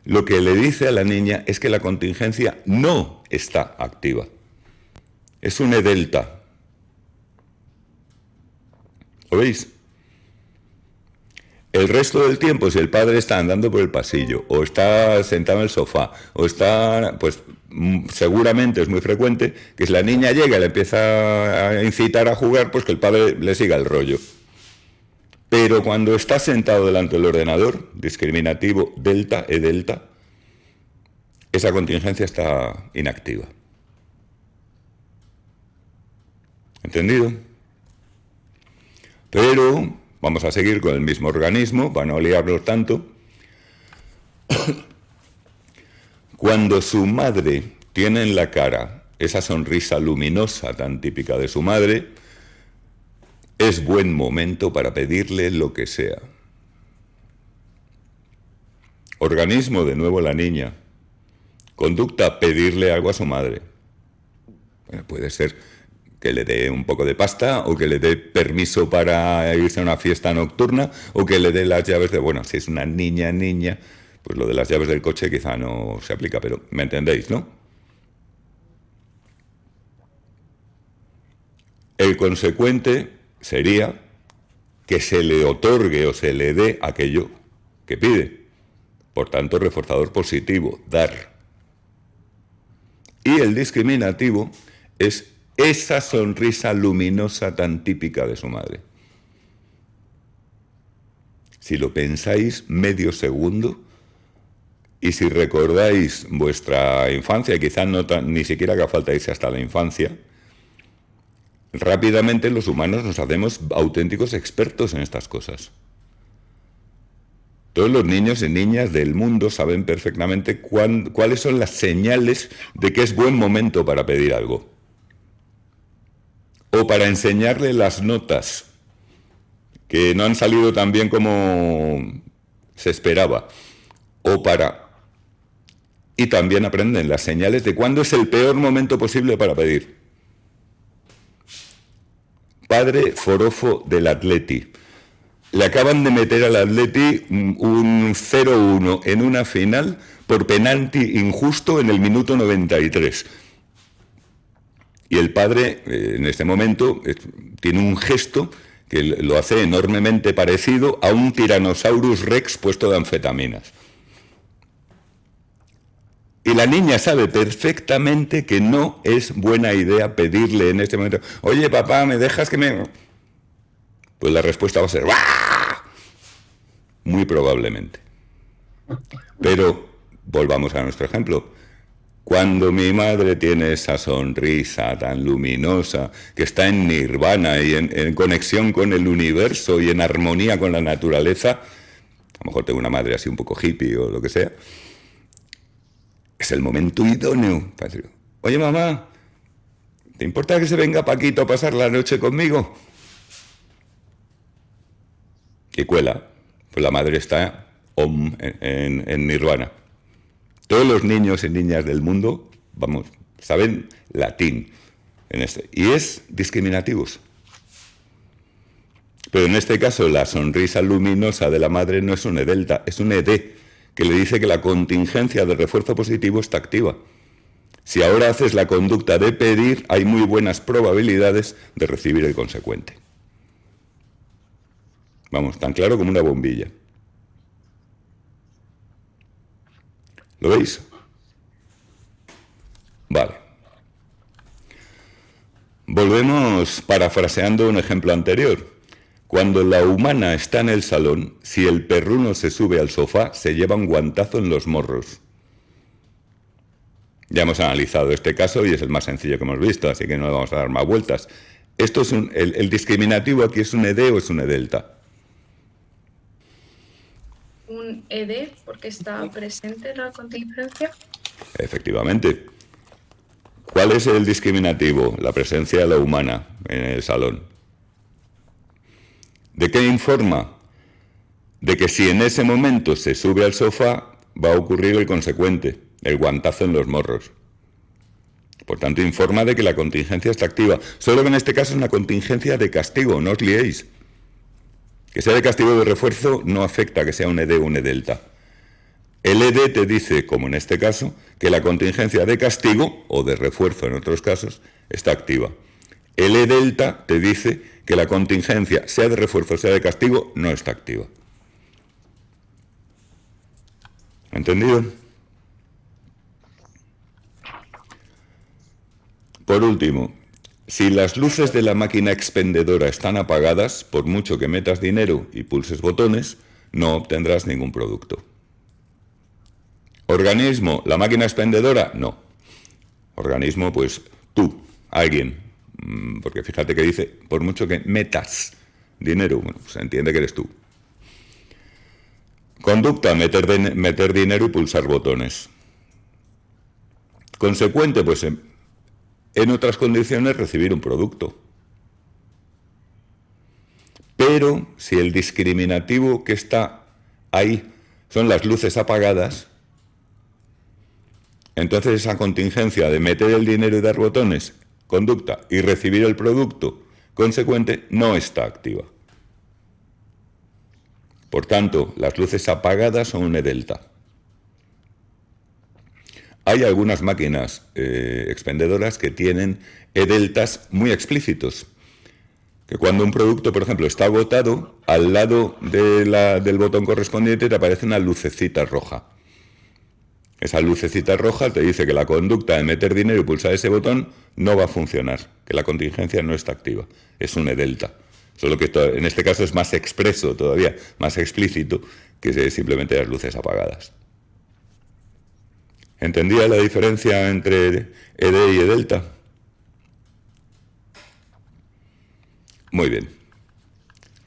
lo que le dice a la niña es que la contingencia no está activa. Es un E-delta. ¿Lo veis? El resto del tiempo, si el padre está andando por el pasillo, o está sentado en el sofá, o está, pues seguramente es muy frecuente que si la niña llega y le empieza a incitar a jugar, pues que el padre le siga el rollo. Pero cuando está sentado delante del ordenador, discriminativo delta, E-delta, esa contingencia está inactiva. ¿Entendido? Pero vamos a seguir con el mismo organismo, para no liarlos tanto. Cuando su madre tiene en la cara esa sonrisa luminosa tan típica de su madre, es buen momento para pedirle lo que sea. Organismo, de nuevo la niña. Conducta, pedirle algo a su madre. Bueno, puede ser que le dé un poco de pasta, o que le dé permiso para irse a una fiesta nocturna, o que le dé las llaves de... Bueno, si es una niña, pues lo de las llaves del coche quizá no se aplica, pero me entendéis, ¿no? El consecuente sería que se le otorgue o se le dé aquello que pide. Por tanto, reforzador positivo, dar. Y el discriminativo es esa sonrisa luminosa tan típica de su madre. Si lo pensáis medio segundo, y si recordáis vuestra infancia, y quizás ni siquiera haga falta irse hasta la infancia, rápidamente los humanos nos hacemos auténticos expertos en estas cosas. Todos los niños y niñas del mundo saben perfectamente cuáles son las señales de que es buen momento para pedir algo. O para enseñarle las notas que no han salido tan bien como se esperaba. Y también aprenden las señales de cuándo es el peor momento posible para pedir. Padre forofo del Atleti. Le acaban de meter al Atleti un 0-1 en una final por penalti injusto en el minuto 93. Y el padre, en este momento, tiene un gesto que lo hace enormemente parecido a un Tyrannosaurus Rex puesto de anfetaminas. Y la niña sabe perfectamente que no es buena idea pedirle en este momento, oye papá, ¿me dejas que me...? Pues la respuesta va a ser ¡Bah! Muy probablemente. Pero volvamos a nuestro ejemplo. Cuando mi madre tiene esa sonrisa tan luminosa, que está en nirvana y en conexión con el universo y en armonía con la naturaleza, a lo mejor tengo una madre así un poco hippie o lo que sea, es el momento idóneo para decir, oye mamá, ¿te importa que se venga Paquito a pasar la noche conmigo? Y cuela, pues la madre está en nirvana. Todos los niños y niñas del mundo, saben latín y es discriminativos. Pero en este caso la sonrisa luminosa de la madre no es un E-delta, es un ED, que le dice que la contingencia de refuerzo positivo está activa. Si ahora haces la conducta de pedir, hay muy buenas probabilidades de recibir el consecuente. Vamos, tan claro como una bombilla. ¿Lo veis? Vale. Volvemos parafraseando un ejemplo anterior. Cuando la humana está en el salón, si el perruno se sube al sofá, se lleva un guantazo en los morros. Ya hemos analizado este caso y es el más sencillo que hemos visto, así que no le vamos a dar más vueltas. Esto es el discriminativo aquí es un ED o es un EDelta. Un ED porque está presente la contingencia. Efectivamente. ¿Cuál es el discriminativo? La presencia de la humana en el salón. ¿De qué informa? De que si en ese momento se sube al sofá, va a ocurrir el consecuente, el guantazo en los morros. Por tanto, informa de que la contingencia está activa. Solo que en este caso es una contingencia de castigo, no os liéis. Que sea de castigo o de refuerzo no afecta que sea un ED o un EDelta. El ED te dice, como en este caso, que la contingencia de castigo, o de refuerzo en otros casos, está activa. El EDelta te dice que la contingencia, sea de refuerzo o sea de castigo, no está activa. ¿Entendido? Por último, si las luces de la máquina expendedora están apagadas, por mucho que metas dinero y pulses botones, no obtendrás ningún producto. ¿Organismo? ¿La máquina expendedora? No. Organismo, pues tú, alguien. Porque fíjate que dice, por mucho que metas dinero, bueno, se entiende que eres tú. Conducta, meter dinero y pulsar botones. Consecuente, pues en otras condiciones recibir un producto. Pero si el discriminativo que está ahí son las luces apagadas, entonces esa contingencia de meter el dinero y dar botones, conducta, y recibir el producto consecuente no está activa. Por tanto, las luces apagadas son un EDelta. Hay algunas máquinas expendedoras que tienen EDeltas muy explícitos. Que cuando un producto, por ejemplo, está agotado, al lado del botón correspondiente te aparece una lucecita roja. Esa lucecita roja te dice que la conducta de meter dinero y pulsar ese botón no va a funcionar, que la contingencia no está activa. Es un EDelta. Solo que en este caso es más expreso todavía, más explícito, que simplemente las luces apagadas. ¿Entendía la diferencia entre ED y EDelta? Muy bien.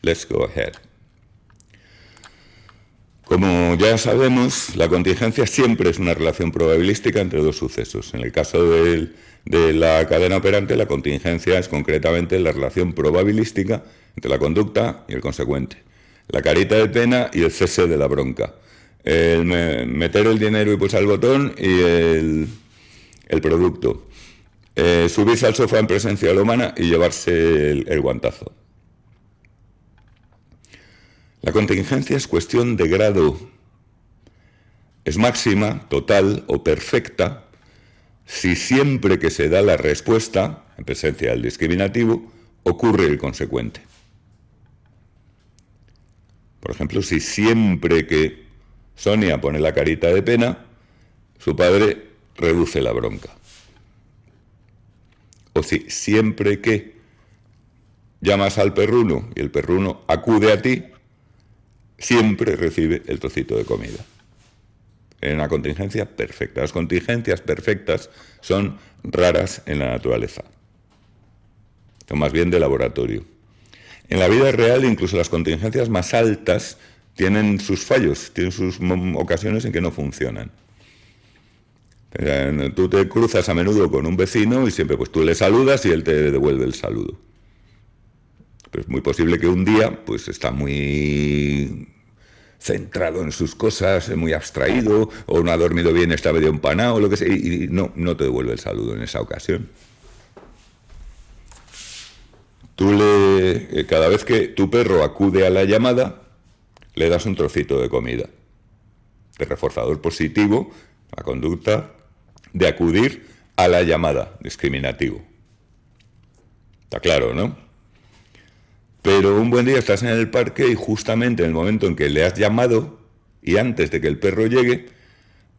Let's go ahead. Como ya sabemos, la contingencia siempre es una relación probabilística entre dos sucesos. En el caso de la cadena operante, la contingencia es concretamente la relación probabilística entre la conducta y el consecuente. La carita de pena y el cese de la bronca. El meter el dinero y pulsar el botón y el producto. Subirse al sofá en presencia de la humana y llevarse el guantazo. La contingencia es cuestión de grado. Es máxima, total o perfecta si siempre que se da la respuesta, en presencia del discriminativo, ocurre el consecuente. Por ejemplo, si siempre que Sonia pone la carita de pena, su padre reduce la bronca. O si siempre que llamas al perruno y el perruno acude a ti, siempre recibe el trocito de comida. En una contingencia perfecta. Las contingencias perfectas son raras en la naturaleza. Son más bien de laboratorio. En la vida real, incluso las contingencias más altas tienen sus fallos, tienen sus ocasiones en que no funcionan. Tú te cruzas a menudo con un vecino y siempre pues tú le saludas y él te devuelve el saludo. Pero es muy posible que un día pues está muy centrado en sus cosas, muy abstraído, o no ha dormido bien, está medio empanado, o lo que sea, y no te devuelve el saludo en esa ocasión. Cada vez que tu perro acude a la llamada, le das un trocito de comida. De reforzador positivo, la conducta de acudir a la llamada, discriminativo. Está claro, ¿no? Pero un buen día estás en el parque y justamente en el momento en que le has llamado y antes de que el perro llegue,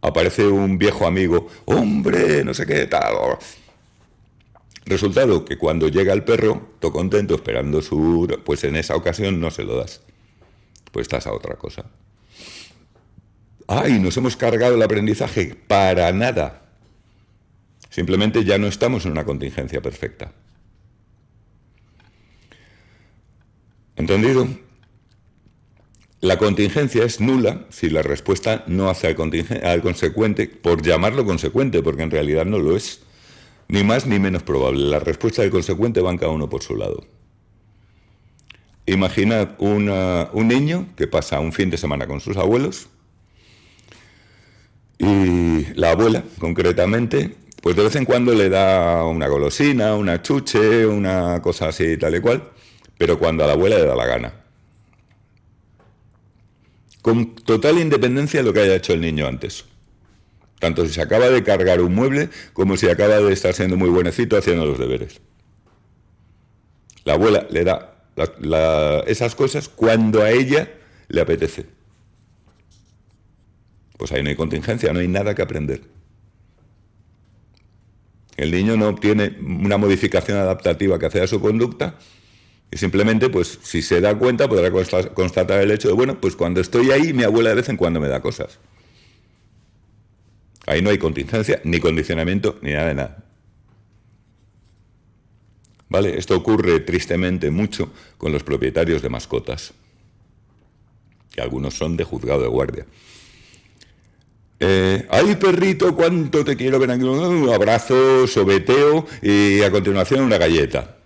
aparece un viejo amigo, ¡hombre! No sé qué tal. Resultado que cuando llega el perro, todo contento, esperando pues en esa ocasión no se lo das. Pues estás a otra cosa. ¡Ay! Nos hemos cargado el aprendizaje. Para nada. Simplemente ya no estamos en una contingencia perfecta. ¿Entendido? La contingencia es nula si la respuesta no hace al consecuente, por llamarlo consecuente, porque en realidad no lo es. Ni más ni menos probable. La respuesta del consecuente van cada uno por su lado. Imaginad un niño que pasa un fin de semana con sus abuelos y la abuela, concretamente, pues de vez en cuando le da una golosina, una chuche, una cosa así tal y cual, pero cuando a la abuela le da la gana. Con total independencia de lo que haya hecho el niño antes. Tanto si se acaba de cargar un mueble como si acaba de estar siendo muy buenecito haciendo los deberes. La abuela le da esas cosas cuando a ella le apetece. Pues ahí no hay contingencia, no hay nada que aprender. El niño no obtiene una modificación adaptativa que hace a su conducta y simplemente, pues, si se da cuenta, podrá constatar el hecho de, bueno, pues cuando estoy ahí, mi abuela de vez en cuando me da cosas. Ahí no hay contingencia, ni condicionamiento, ni nada de nada. ¿Vale? Esto ocurre tristemente mucho con los propietarios de mascotas. Que algunos son de juzgado de guardia. ¡Ay, perrito, cuánto te quiero! Ven aquí, un abrazo, sobeteo y a continuación una galleta.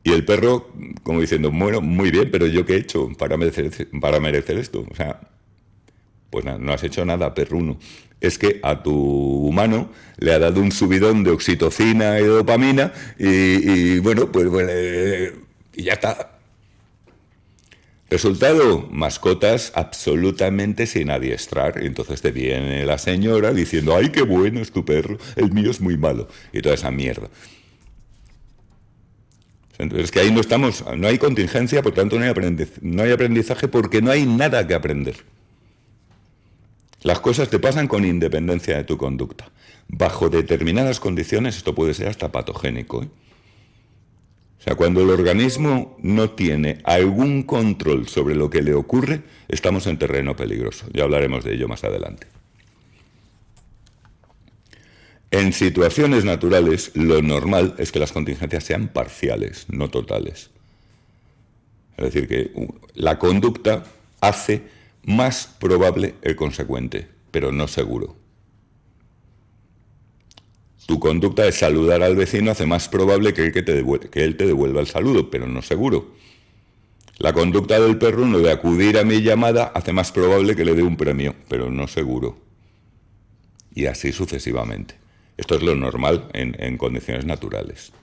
Y el perro, como diciendo, bueno, muy bien, pero ¿yo qué he hecho para merecer esto? O sea, pues nada, no has hecho nada, perruno. Es que a tu humano le ha dado un subidón de oxitocina y de dopamina y bueno, pues y ya está. Resultado, mascotas absolutamente sin adiestrar. Entonces te viene la señora diciendo, ¡ay, qué bueno es tu perro! El mío es muy malo. Y toda esa mierda. Entonces, es que ahí no hay contingencia, por tanto no hay aprendizaje porque no hay nada que aprender. Las cosas te pasan con independencia de tu conducta. Bajo determinadas condiciones esto puede ser hasta patogénico, ¿eh? O sea, cuando el organismo no tiene algún control sobre lo que le ocurre, estamos en terreno peligroso. Ya hablaremos de ello más adelante. En situaciones naturales, lo normal es que las contingencias sean parciales, no totales. Es decir, que la conducta hace más probable el consecuente, pero no seguro. Tu conducta de saludar al vecino hace más probable que él te devuelva el saludo, pero no seguro. La conducta del perruno de acudir a mi llamada hace más probable que le dé un premio, pero no seguro. Y así sucesivamente. Esto es lo normal en condiciones naturales.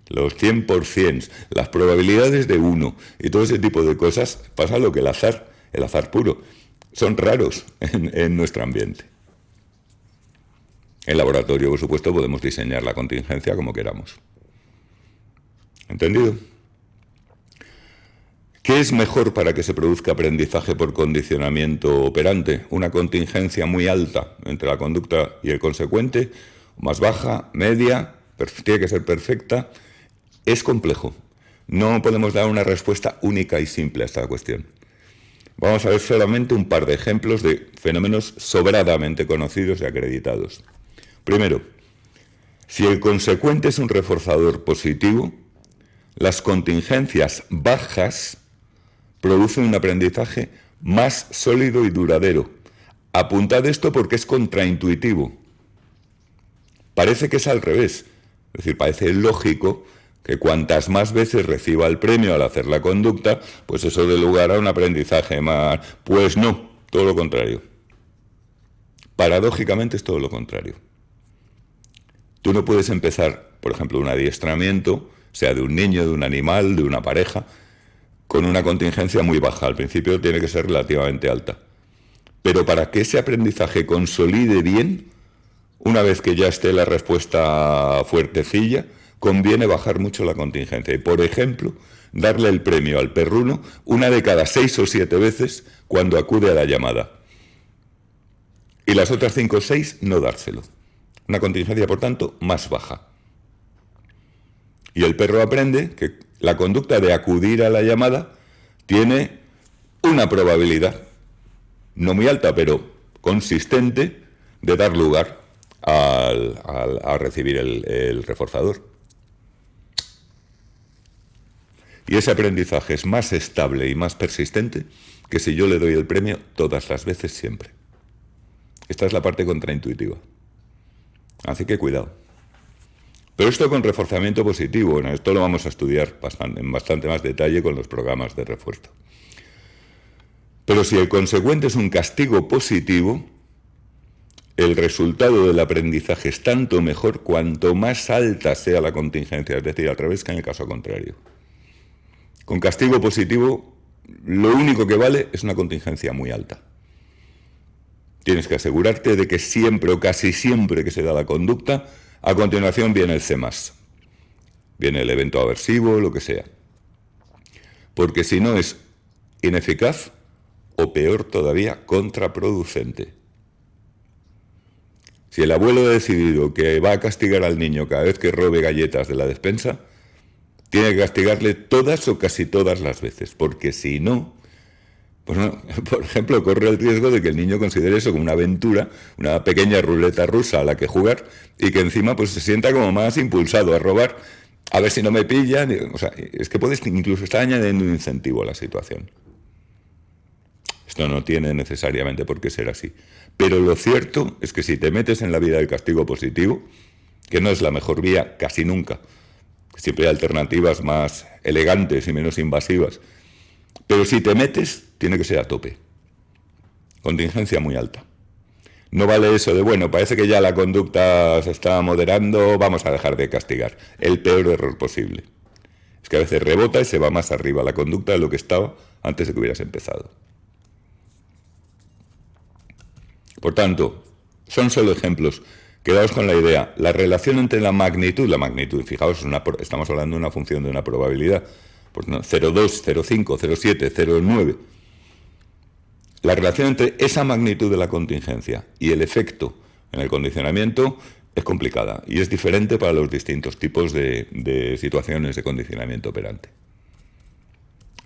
Los 100%, las probabilidades de 1 y todo ese tipo de cosas, pasa lo que el azar puro, son raros en nuestro ambiente. En laboratorio, por supuesto, podemos diseñar la contingencia como queramos. ¿Entendido? ¿Qué es mejor para que se produzca aprendizaje por condicionamiento operante? ¿Una contingencia muy alta entre la conducta y el consecuente? ¿Más baja? ¿Media? ¿Tiene que ser perfecta? Es complejo. No podemos dar una respuesta única y simple a esta cuestión. Vamos a ver solamente un par de ejemplos de fenómenos sobradamente conocidos y acreditados. Primero, si el consecuente es un reforzador positivo, las contingencias bajas producen un aprendizaje más sólido y duradero. Apuntad esto porque es contraintuitivo. Parece que es al revés. Es decir, parece lógico que cuantas más veces reciba el premio al hacer la conducta, pues eso dé lugar a un aprendizaje más... Pues no, todo lo contrario. Paradójicamente es todo lo contrario. Tú no puedes empezar, por ejemplo, un adiestramiento, sea de un niño, de un animal, de una pareja, con una contingencia muy baja. Al principio tiene que ser relativamente alta. Pero para que ese aprendizaje consolide bien, Una vez que ya esté la respuesta fuertecilla, conviene bajar mucho la contingencia y, por ejemplo, darle el premio al perruno 1 de cada 6 o 7 veces cuando acude a la llamada. Y las otras 5 o 6 no dárselo. Una contingencia, por tanto, más baja. Y el perro aprende que la conducta de acudir a la llamada tiene una probabilidad, no muy alta, pero consistente, de dar lugar a recibir el reforzador. Y ese aprendizaje es más estable y más persistente que si yo le doy el premio todas las veces siempre. Esta es la parte contraintuitiva. Así que cuidado. Pero esto con reforzamiento positivo, bueno, esto lo vamos a estudiar en bastante más detalle con los programas de refuerzo. Pero si el consecuente es un castigo positivo, el resultado del aprendizaje es tanto mejor cuanto más alta sea la contingencia, es decir, al revés que en el caso contrario. Con castigo positivo, lo único que vale es una contingencia muy alta. Tienes que asegurarte de que siempre o casi siempre que se da la conducta, a continuación viene el C+. Viene el evento aversivo, lo que sea. Porque si no es ineficaz o peor todavía, contraproducente. Si el abuelo ha decidido que va a castigar al niño cada vez que robe galletas de la despensa, tiene que castigarle todas o casi todas las veces, porque si no, pues no, por ejemplo, corre el riesgo de que el niño considere eso como una aventura, una pequeña ruleta rusa a la que jugar, y que encima pues se sienta como más impulsado a robar, a ver si no me pillan. O sea, es que puedes incluso estar añadiendo un incentivo a la situación. Esto no tiene necesariamente por qué ser así. Pero lo cierto es que si te metes en la vía del castigo positivo, que no es la mejor vía casi nunca, siempre hay alternativas más elegantes y menos invasivas, pero si te metes, tiene que ser a tope. Contingencia muy alta. No vale eso de, bueno, parece que ya la conducta se está moderando, vamos a dejar de castigar. El peor error posible. Es que a veces rebota y se va más arriba la conducta de lo que estaba antes de que hubieras empezado. Por tanto, son solo ejemplos. Quedaos con la idea. La relación entre la magnitud, fijaos, estamos hablando de una función de una probabilidad, pues no, 0,2, 0,5, 0,7, 0,9. La relación entre esa magnitud de la contingencia y el efecto en el condicionamiento es complicada y es diferente para los distintos tipos de situaciones de condicionamiento operante.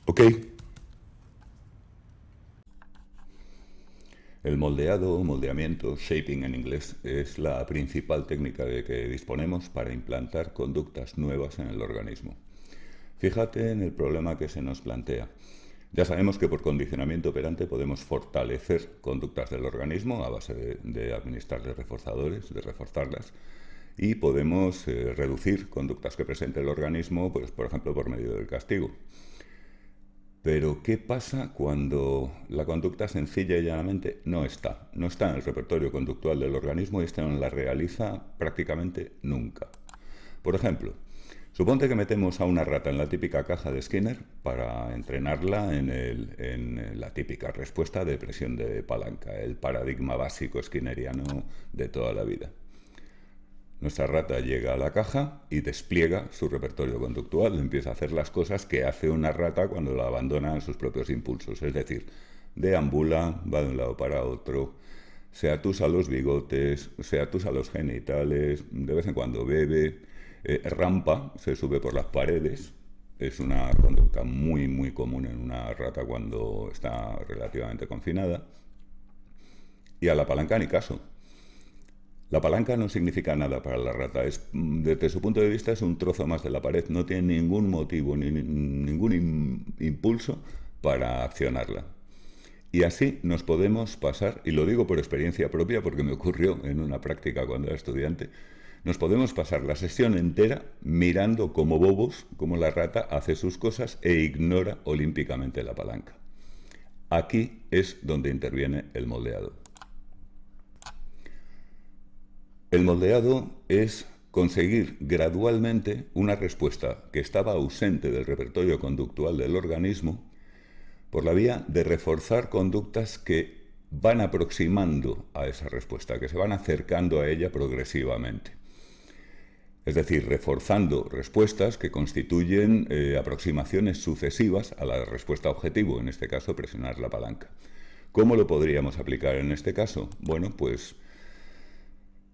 ¿Ok? El moldeamiento, shaping en inglés, es la principal técnica de que disponemos para implantar conductas nuevas en el organismo. Fíjate en el problema que se nos plantea. Ya sabemos que por condicionamiento operante podemos fortalecer conductas del organismo a base de administrarles reforzadores, de reforzarlas, y podemos reducir conductas que presente el organismo, pues, por ejemplo, por medio del castigo. Pero, ¿qué pasa cuando la conducta sencilla y llanamente no está en el repertorio conductual del organismo y este no la realiza prácticamente nunca? Por ejemplo, suponte que metemos a una rata en la típica caja de Skinner para entrenarla en la típica respuesta de presión de palanca, el paradigma básico skinneriano de toda la vida. Nuestra rata llega a la caja y despliega su repertorio conductual, empieza a hacer las cosas que hace una rata cuando la abandona a sus propios impulsos, es decir, deambula, va de un lado para otro, se atusa los bigotes, se atusa los genitales, de vez en cuando bebe, rampa, se sube por las paredes. Es una conducta muy, muy común en una rata cuando está relativamente confinada. Y a la palanca ni caso. La palanca no significa nada para la rata. Desde su punto de vista es un trozo más de la pared. No tiene ningún motivo ni ningún impulso para accionarla. Y así nos podemos pasar, y lo digo por experiencia propia porque me ocurrió en una práctica cuando era estudiante, nos podemos pasar la sesión entera mirando como bobos cómo la rata hace sus cosas e ignora olímpicamente la palanca. Aquí es donde interviene el moldeado. El moldeado es conseguir gradualmente una respuesta que estaba ausente del repertorio conductual del organismo por la vía de reforzar conductas que van aproximando a esa respuesta, que se van acercando a ella progresivamente. Es decir, reforzando respuestas que constituyen aproximaciones sucesivas a la respuesta objetivo, en este caso presionar la palanca. ¿Cómo lo podríamos aplicar en este caso? Bueno, pues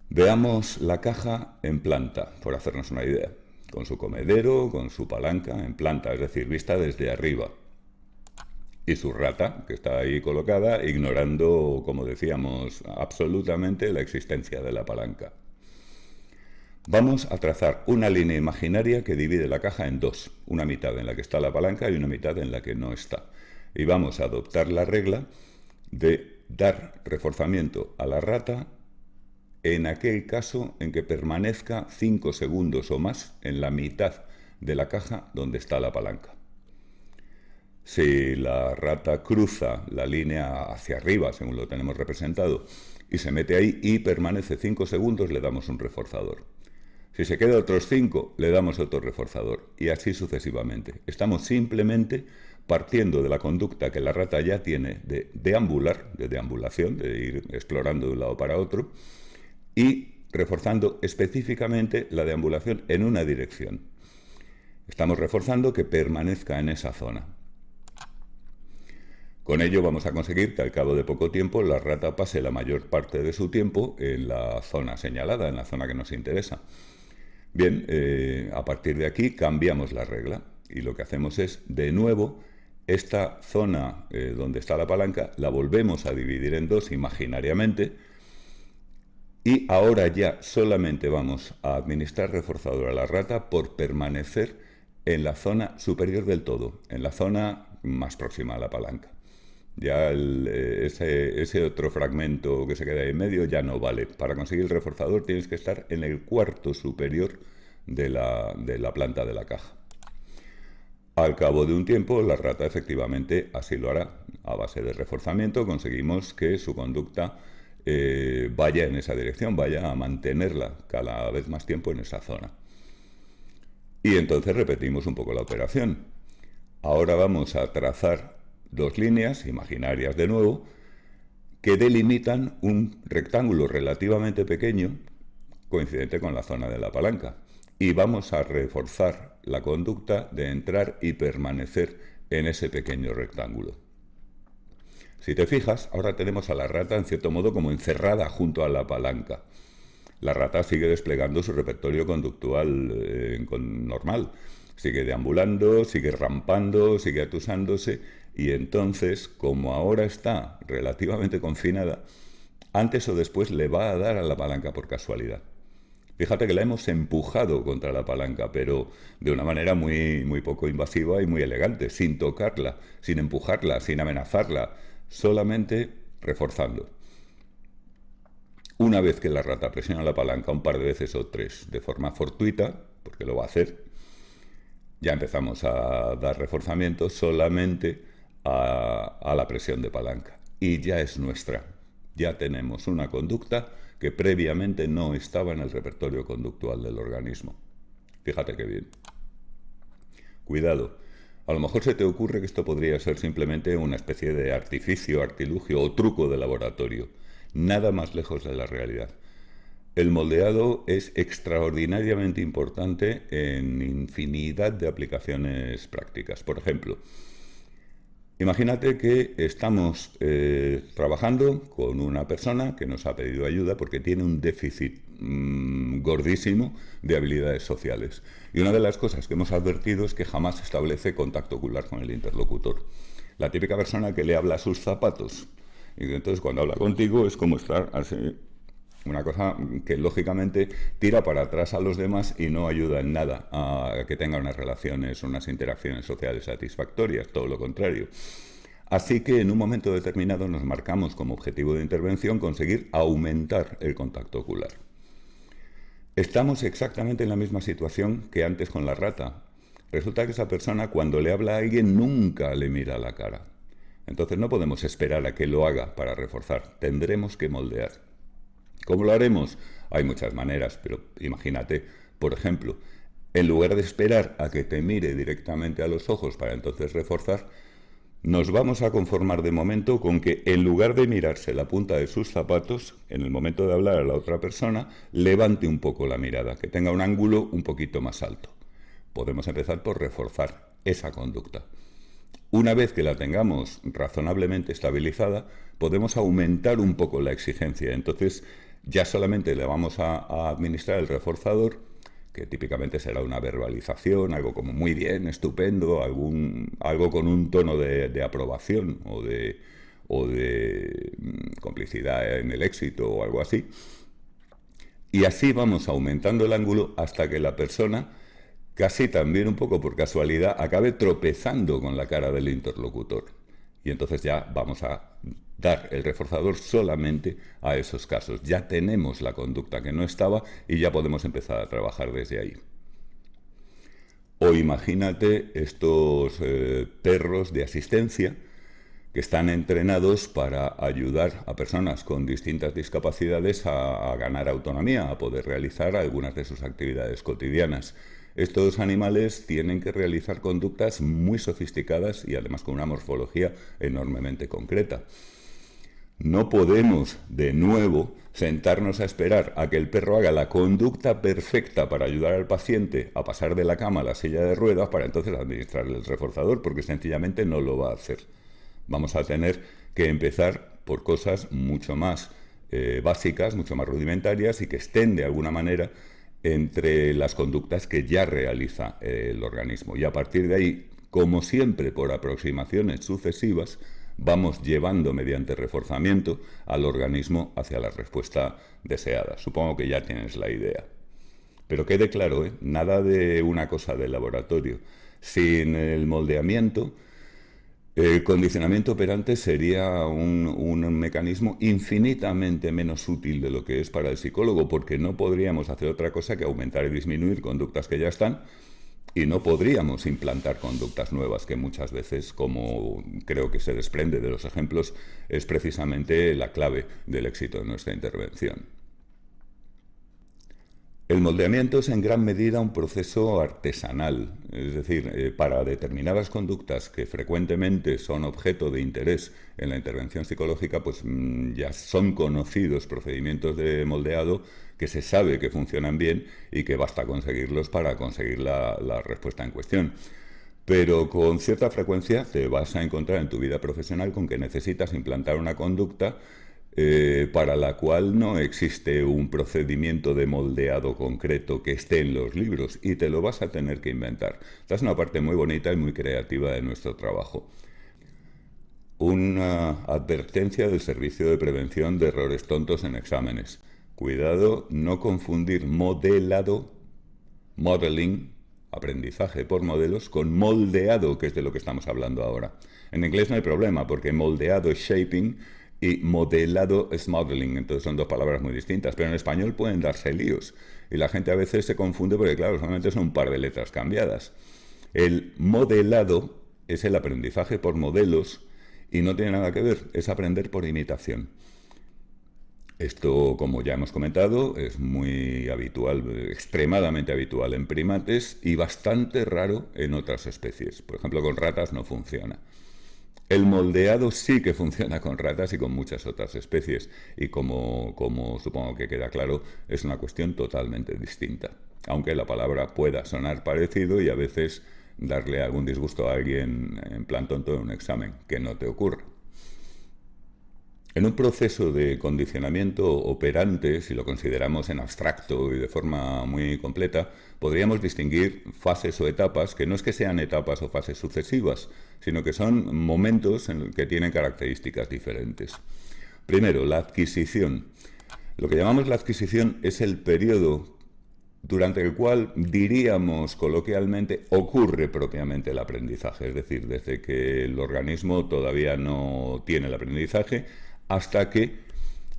veamos la caja en planta, por hacernos una idea, con su comedero, con su palanca en planta, es decir, vista desde arriba. Y su rata, que está ahí colocada, ignorando, como decíamos, absolutamente la existencia de la palanca. Vamos a trazar una línea imaginaria que divide la caja en dos, una mitad en la que está la palanca y una mitad en la que no está. Y vamos a adoptar la regla de dar reforzamiento a la rata en aquel caso en que permanezca 5 segundos o más en la mitad de la caja donde está la palanca. Si la rata cruza la línea hacia arriba, según lo tenemos representado, y se mete ahí y permanece 5 segundos, le damos un reforzador. Si se queda otros 5, le damos otro reforzador, y así sucesivamente. Estamos simplemente partiendo de la conducta que la rata ya tiene de deambular, de deambulación, de ir explorando de un lado para otro, y reforzando específicamente la deambulación en una dirección. Estamos reforzando que permanezca en esa zona. Con ello vamos a conseguir que al cabo de poco tiempo la rata pase la mayor parte de su tiempo en la zona señalada, en la zona que nos interesa. Bien, a partir de aquí cambiamos la regla y lo que hacemos es, de nuevo, esta zona donde está la palanca la volvemos a dividir en dos imaginariamente y ahora ya solamente vamos a administrar reforzador a la rata por permanecer en la zona superior del todo, en la zona más próxima a la palanca. Ya ese otro fragmento que se queda ahí en medio ya no vale. Para conseguir el reforzador tienes que estar en el cuarto superior de la planta de la caja. Al cabo de un tiempo, la rata efectivamente así lo hará. A base de reforzamiento conseguimos que su conducta vaya en esa dirección, vaya a mantenerla cada vez más tiempo en esa zona. Y entonces repetimos un poco la operación. Ahora vamos a trazar dos líneas imaginarias de nuevo que delimitan un rectángulo relativamente pequeño coincidente con la zona de la palanca y vamos a reforzar la conducta de entrar y permanecer en ese pequeño rectángulo. Si te fijas, ahora tenemos a la rata en cierto modo como encerrada junto a la palanca. La rata sigue desplegando su repertorio conductual normal, sigue deambulando, sigue rampando, sigue atusándose. Y entonces, como ahora está relativamente confinada, antes o después le va a dar a la palanca por casualidad. Fíjate que la hemos empujado contra la palanca, pero de una manera muy poco invasiva y muy elegante, sin tocarla, sin empujarla, sin amenazarla, solamente reforzando. Una vez que la rata presiona la palanca un par de veces o tres de forma fortuita, porque lo va a hacer, ya empezamos a dar reforzamiento solamente a la presión de palanca y ya es nuestra, ya tenemos una conducta que previamente no estaba en el repertorio conductual del organismo. Fíjate qué bien. Cuidado, a lo mejor se te ocurre que esto podría ser simplemente una especie de artificio, artilugio o truco de laboratorio, nada más lejos de la realidad. El moldeado es extraordinariamente importante en infinidad de aplicaciones prácticas. Por ejemplo, imagínate que estamos trabajando con una persona que nos ha pedido ayuda porque tiene un déficit gordísimo de habilidades sociales. Y una de las cosas que hemos advertido es que jamás establece contacto ocular con el interlocutor. La típica persona que le habla a sus zapatos. Y entonces cuando habla contigo es como estar así, una cosa que lógicamente tira para atrás a los demás y no ayuda en nada a que tenga unas relaciones, unas interacciones sociales satisfactorias, todo lo contrario. Así que en un momento determinado nos marcamos como objetivo de intervención conseguir aumentar el contacto ocular. Estamos exactamente en la misma situación que antes con la rata. Resulta que esa persona cuando le habla a alguien nunca le mira a la cara. Entonces no podemos esperar a que lo haga para reforzar, tendremos que moldear. ¿Cómo lo haremos? Hay muchas maneras, pero imagínate, por ejemplo, en lugar de esperar a que te mire directamente a los ojos para entonces reforzar, nos vamos a conformar de momento con que en lugar de mirarse la punta de sus zapatos, en el momento de hablar a la otra persona, levante un poco la mirada, que tenga un ángulo un poquito más alto. Podemos empezar por reforzar esa conducta. Una vez que la tengamos razonablemente estabilizada, podemos aumentar un poco la exigencia. Entonces, ya solamente le vamos a administrar el reforzador, que típicamente será una verbalización, algo como muy bien, estupendo, algo con un tono de aprobación o de complicidad en el éxito o algo así. Y así vamos aumentando el ángulo hasta que la persona, casi también un poco por casualidad, acabe tropezando con la cara del interlocutor. Y entonces ya vamos a dar el reforzador solamente a esos casos. Ya tenemos la conducta que no estaba y ya podemos empezar a trabajar desde ahí. O imagínate estos perros de asistencia que están entrenados para ayudar a personas con distintas discapacidades a ganar autonomía, a poder realizar algunas de sus actividades cotidianas. Estos animales tienen que realizar conductas muy sofisticadas y además con una morfología enormemente concreta. No podemos, de nuevo, sentarnos a esperar a que el perro haga la conducta perfecta para ayudar al paciente a pasar de la cama a la silla de ruedas para entonces administrarle el reforzador, porque sencillamente no lo va a hacer. Vamos a tener que empezar por cosas mucho más básicas, mucho más rudimentarias y que estén de alguna manera entre las conductas que ya realiza el organismo. Y a partir de ahí, como siempre, por aproximaciones sucesivas, vamos llevando mediante reforzamiento al organismo hacia la respuesta deseada. Supongo que ya tienes la idea. Pero quede claro, nada de una cosa de laboratorio. Sin el moldeamiento, el condicionamiento operante sería un mecanismo infinitamente menos útil de lo que es para el psicólogo, porque no podríamos hacer otra cosa que aumentar y disminuir conductas que ya están, y no podríamos implantar conductas nuevas, que muchas veces, como creo que se desprende de los ejemplos, es precisamente la clave del éxito de nuestra intervención. El moldeamiento es en gran medida un proceso artesanal, es decir, para determinadas conductas que frecuentemente son objeto de interés en la intervención psicológica, pues ya son conocidos procedimientos de moldeado que se sabe que funcionan bien y que basta conseguirlos para conseguir la respuesta en cuestión. Pero con cierta frecuencia te vas a encontrar en tu vida profesional con que necesitas implantar una conducta para la cual no existe un procedimiento de moldeado concreto que esté en los libros y te lo vas a tener que inventar. Esta es una parte muy bonita y muy creativa de nuestro trabajo. Una advertencia del Servicio de Prevención de Errores Tontos en Exámenes. Cuidado, no confundir modelado, modeling, aprendizaje por modelos, con moldeado, que es de lo que estamos hablando ahora. En inglés no hay problema, porque moldeado es shaping y modelado es modeling, entonces son dos palabras muy distintas, pero en español pueden darse líos y la gente a veces se confunde porque claro, solamente son un par de letras cambiadas. El modelado es el aprendizaje por modelos y no tiene nada que ver, es aprender por imitación. Esto, como ya hemos comentado, es muy habitual, extremadamente habitual en primates y bastante raro en otras especies. Por ejemplo, con ratas no funciona. El moldeado sí que funciona con ratas y con muchas otras especies y como supongo que queda claro, es una cuestión totalmente distinta. Aunque la palabra pueda sonar parecido y a veces darle algún disgusto a alguien en plan tonto en un examen, que no te ocurra. En un proceso de condicionamiento operante, si lo consideramos en abstracto y de forma muy completa, podríamos distinguir fases o etapas, que no es que sean etapas o fases sucesivas, sino que son momentos en los que tienen características diferentes. Primero, la adquisición. Lo que llamamos la adquisición es el periodo durante el cual, diríamos coloquialmente, ocurre propiamente el aprendizaje, es decir, desde que el organismo todavía no tiene el aprendizaje hasta que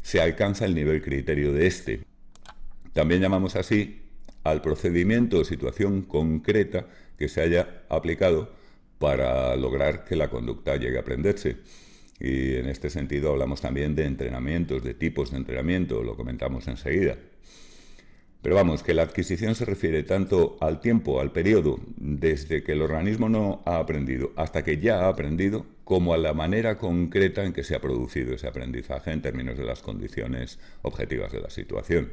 se alcanza el nivel criterio de este. También llamamos así al procedimiento o situación concreta que se haya aplicado para lograr que la conducta llegue a aprenderse. Y en este sentido hablamos también de entrenamientos, de tipos de entrenamiento, lo comentamos enseguida. Pero vamos, que la adquisición se refiere tanto al tiempo, al periodo, desde que el organismo no ha aprendido hasta que ya ha aprendido, como a la manera concreta en que se ha producido ese aprendizaje en términos de las condiciones objetivas de la situación.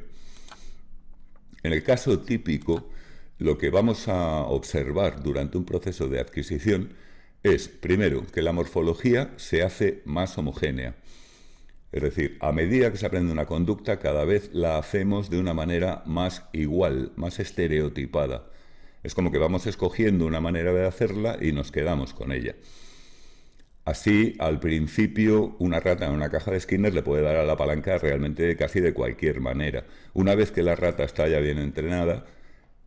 En el caso típico, lo que vamos a observar durante un proceso de adquisición es, primero, que la morfología se hace más homogénea. Es decir, a medida que se aprende una conducta, cada vez la hacemos de una manera más igual, más estereotipada. Es como que vamos escogiendo una manera de hacerla y nos quedamos con ella. Así, al principio, una rata en una caja de Skinner le puede dar a la palanca realmente casi de cualquier manera. Una vez que la rata está ya bien entrenada,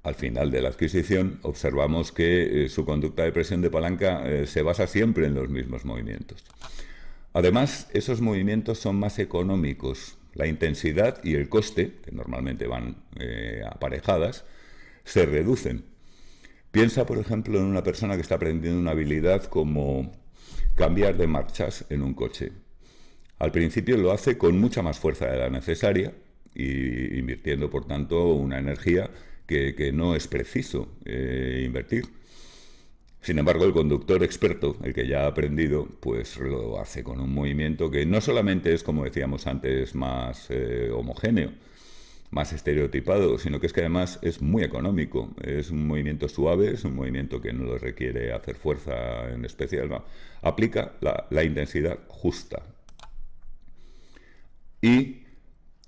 al final de la adquisición, observamos que su conducta de presión de palanca se basa siempre en los mismos movimientos. Además, esos movimientos son más económicos. La intensidad y el coste, que normalmente van aparejadas, se reducen. Piensa, por ejemplo, en una persona que está aprendiendo una habilidad como cambiar de marchas en un coche. Al principio lo hace con mucha más fuerza de la necesaria y invirtiendo, por tanto, una energía que no es preciso invertir. Sin embargo, el conductor experto, el que ya ha aprendido, pues lo hace con un movimiento que no solamente es, como decíamos antes, más homogéneo, más estereotipado, sino que es que además es muy económico. Es un movimiento suave, es un movimiento que no le requiere hacer fuerza en especial, no. Aplica la intensidad justa. Y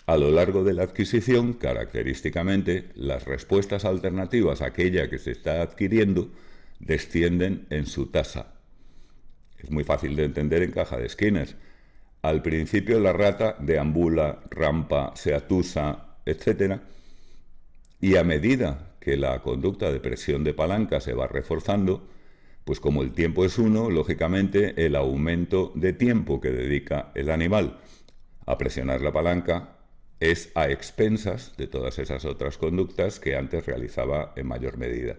a lo largo de la adquisición, característicamente, las respuestas alternativas a aquella que se está adquiriendo descienden en su tasa. Es muy fácil de entender en caja de Skinner. Al principio la rata deambula, rampa, se atusa, etc. Y a medida que la conducta de presión de palanca se va reforzando, pues como el tiempo es uno, lógicamente el aumento de tiempo que dedica el animal a presionar la palanca es a expensas de todas esas otras conductas que antes realizaba en mayor medida.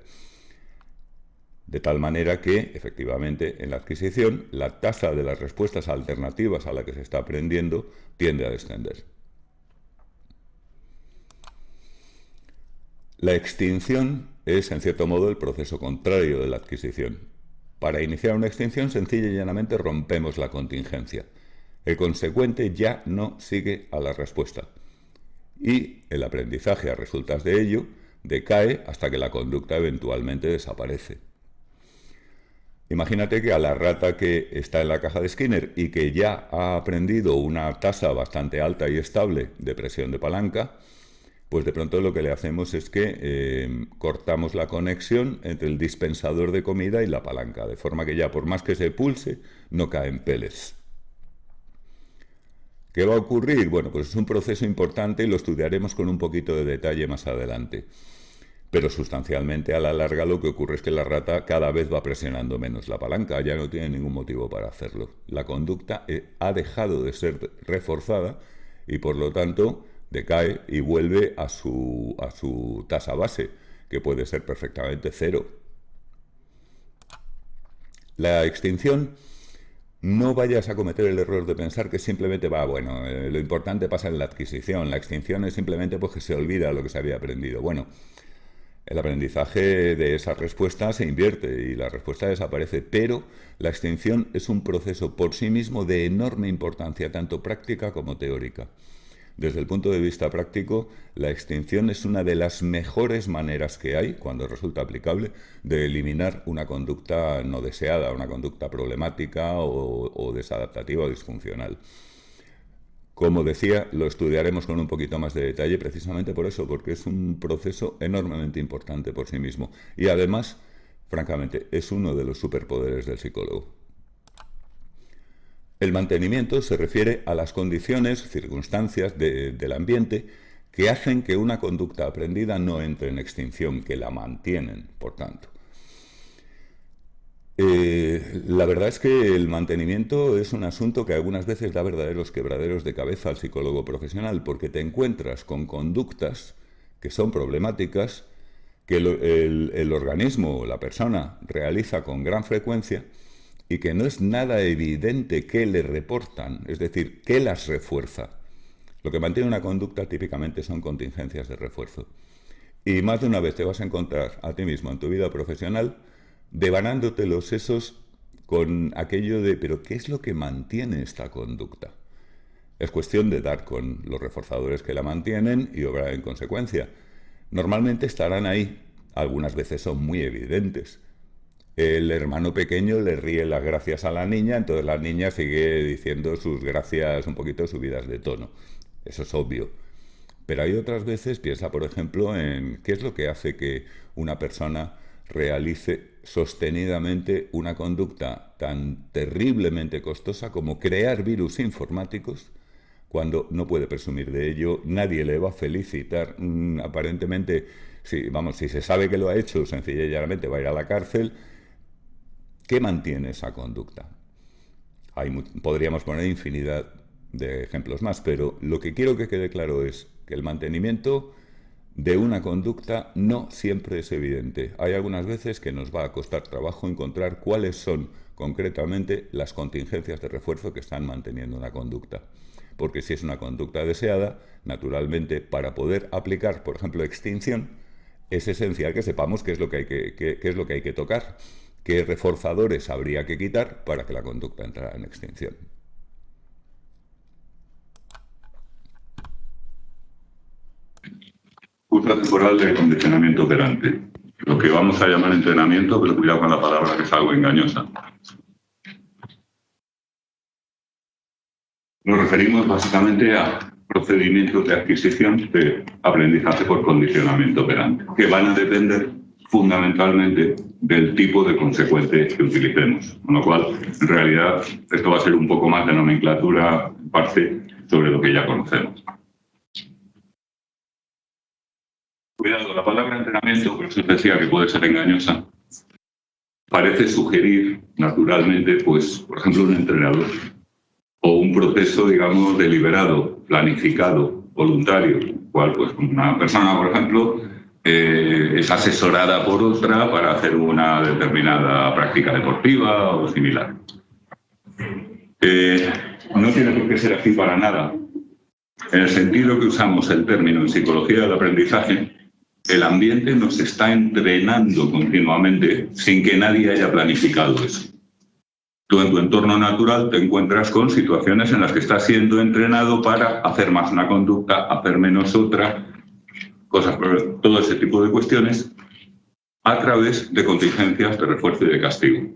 De tal manera que, efectivamente, en la adquisición, la tasa de las respuestas alternativas a la que se está aprendiendo tiende a descender. La extinción es, en cierto modo, el proceso contrario de la adquisición. Para iniciar una extinción, sencilla y llanamente rompemos la contingencia. El consecuente ya no sigue a la respuesta. Y el aprendizaje a resultas de ello decae hasta que la conducta eventualmente desaparece. Imagínate que a la rata que está en la caja de Skinner y que ya ha aprendido una tasa bastante alta y estable de presión de palanca, pues de pronto lo que le hacemos es que cortamos la conexión entre el dispensador de comida y la palanca, de forma que ya por más que se pulse, no caen pellets. ¿Qué va a ocurrir? Bueno, pues es un proceso importante y lo estudiaremos con un poquito de detalle más adelante. Pero sustancialmente a la larga lo que ocurre es que la rata cada vez va presionando menos la palanca, ya no tiene ningún motivo para hacerlo. La conducta ha dejado de ser reforzada y por lo tanto decae y vuelve a su tasa base, que puede ser perfectamente 0. La extinción, no vayas a cometer el error de pensar que simplemente lo importante pasa en la adquisición. La extinción es simplemente pues que se olvida lo que se había aprendido. Bueno, el aprendizaje de esa respuesta se invierte y la respuesta desaparece, pero la extinción es un proceso por sí mismo de enorme importancia, tanto práctica como teórica. Desde el punto de vista práctico, la extinción es una de las mejores maneras que hay, cuando resulta aplicable, de eliminar una conducta no deseada, una conducta problemática o desadaptativa o disfuncional. Como decía, lo estudiaremos con un poquito más de detalle precisamente por eso, porque es un proceso enormemente importante por sí mismo. Y además, francamente, es uno de los superpoderes del psicólogo. El mantenimiento se refiere a las condiciones, circunstancias del ambiente que hacen que una conducta aprendida no entre en extinción, que la mantienen, por tanto. La verdad es que el mantenimiento es un asunto que algunas veces da verdaderos quebraderos de cabeza al psicólogo profesional, porque te encuentras con conductas que son problemáticas, que el organismo o la persona realiza con gran frecuencia y que no es nada evidente qué le reportan, es decir, qué las refuerza. Lo que mantiene una conducta típicamente son contingencias de refuerzo. Y más de una vez te vas a encontrar a ti mismo en tu vida profesional devanándote los sesos con aquello de ¿pero qué es lo que mantiene esta conducta? Es cuestión de dar con los reforzadores que la mantienen y obrar en consecuencia. Normalmente estarán ahí, algunas veces son muy evidentes. El hermano pequeño le ríe las gracias a la niña, entonces la niña sigue diciendo sus gracias un poquito subidas de tono. Eso es obvio. Pero hay otras veces, piensa por ejemplo en qué es lo que hace que una persona realice sostenidamente una conducta tan terriblemente costosa como crear virus informáticos cuando no puede presumir de ello, nadie le va a felicitar, aparentemente, si se sabe que lo ha hecho, sencilla y llanamente va a ir a la cárcel. ¿Qué mantiene esa conducta? Podríamos poner infinidad de ejemplos más, pero lo que quiero que quede claro es que el mantenimiento de una conducta no siempre es evidente. Hay algunas veces que nos va a costar trabajo encontrar cuáles son concretamente las contingencias de refuerzo que están manteniendo una conducta. Porque si es una conducta deseada, naturalmente, para poder aplicar, por ejemplo, extinción, es esencial que sepamos qué es lo que hay que tocar, qué reforzadores habría que quitar para que la conducta entrara en extinción. Curso temporal de condicionamiento operante. Lo que vamos a llamar entrenamiento, pero cuidado con la palabra que es algo engañosa. Nos referimos básicamente a procedimientos de adquisición de aprendizaje por condicionamiento operante, que van a depender fundamentalmente del tipo de consecuente que utilicemos. Con lo cual, en realidad, esto va a ser un poco más de nomenclatura en parte sobre lo que ya conocemos. Cuidado, la palabra entrenamiento, por eso os decía que puede ser engañosa, parece sugerir naturalmente, pues, por ejemplo, un entrenador o un proceso, digamos, deliberado, planificado, voluntario, cual, pues, una persona, por ejemplo, es asesorada por otra para hacer una determinada práctica deportiva o similar. No tiene por qué ser así para nada. En el sentido que usamos el término en psicología del aprendizaje, el ambiente nos está entrenando continuamente sin que nadie haya planificado eso. Tú en tu entorno natural te encuentras con situaciones en las que estás siendo entrenado para hacer más una conducta, hacer menos otra, todo ese tipo de cuestiones a través de contingencias de refuerzo y de castigo.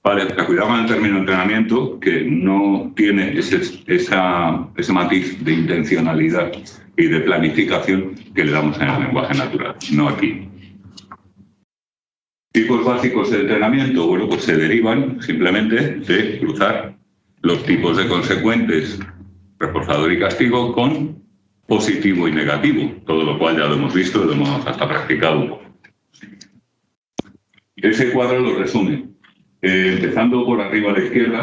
Vale, cuidado con el término entrenamiento, que no tiene ese matiz de intencionalidad y de planificación que le damos en el lenguaje natural, no aquí. Tipos básicos de entrenamiento, bueno, pues se derivan simplemente de cruzar los tipos de consecuentes, reforzador y castigo, con positivo y negativo, todo lo cual ya lo hemos visto, lo hemos hasta practicado un poco. Ese cuadro lo resume. Empezando por arriba a la izquierda,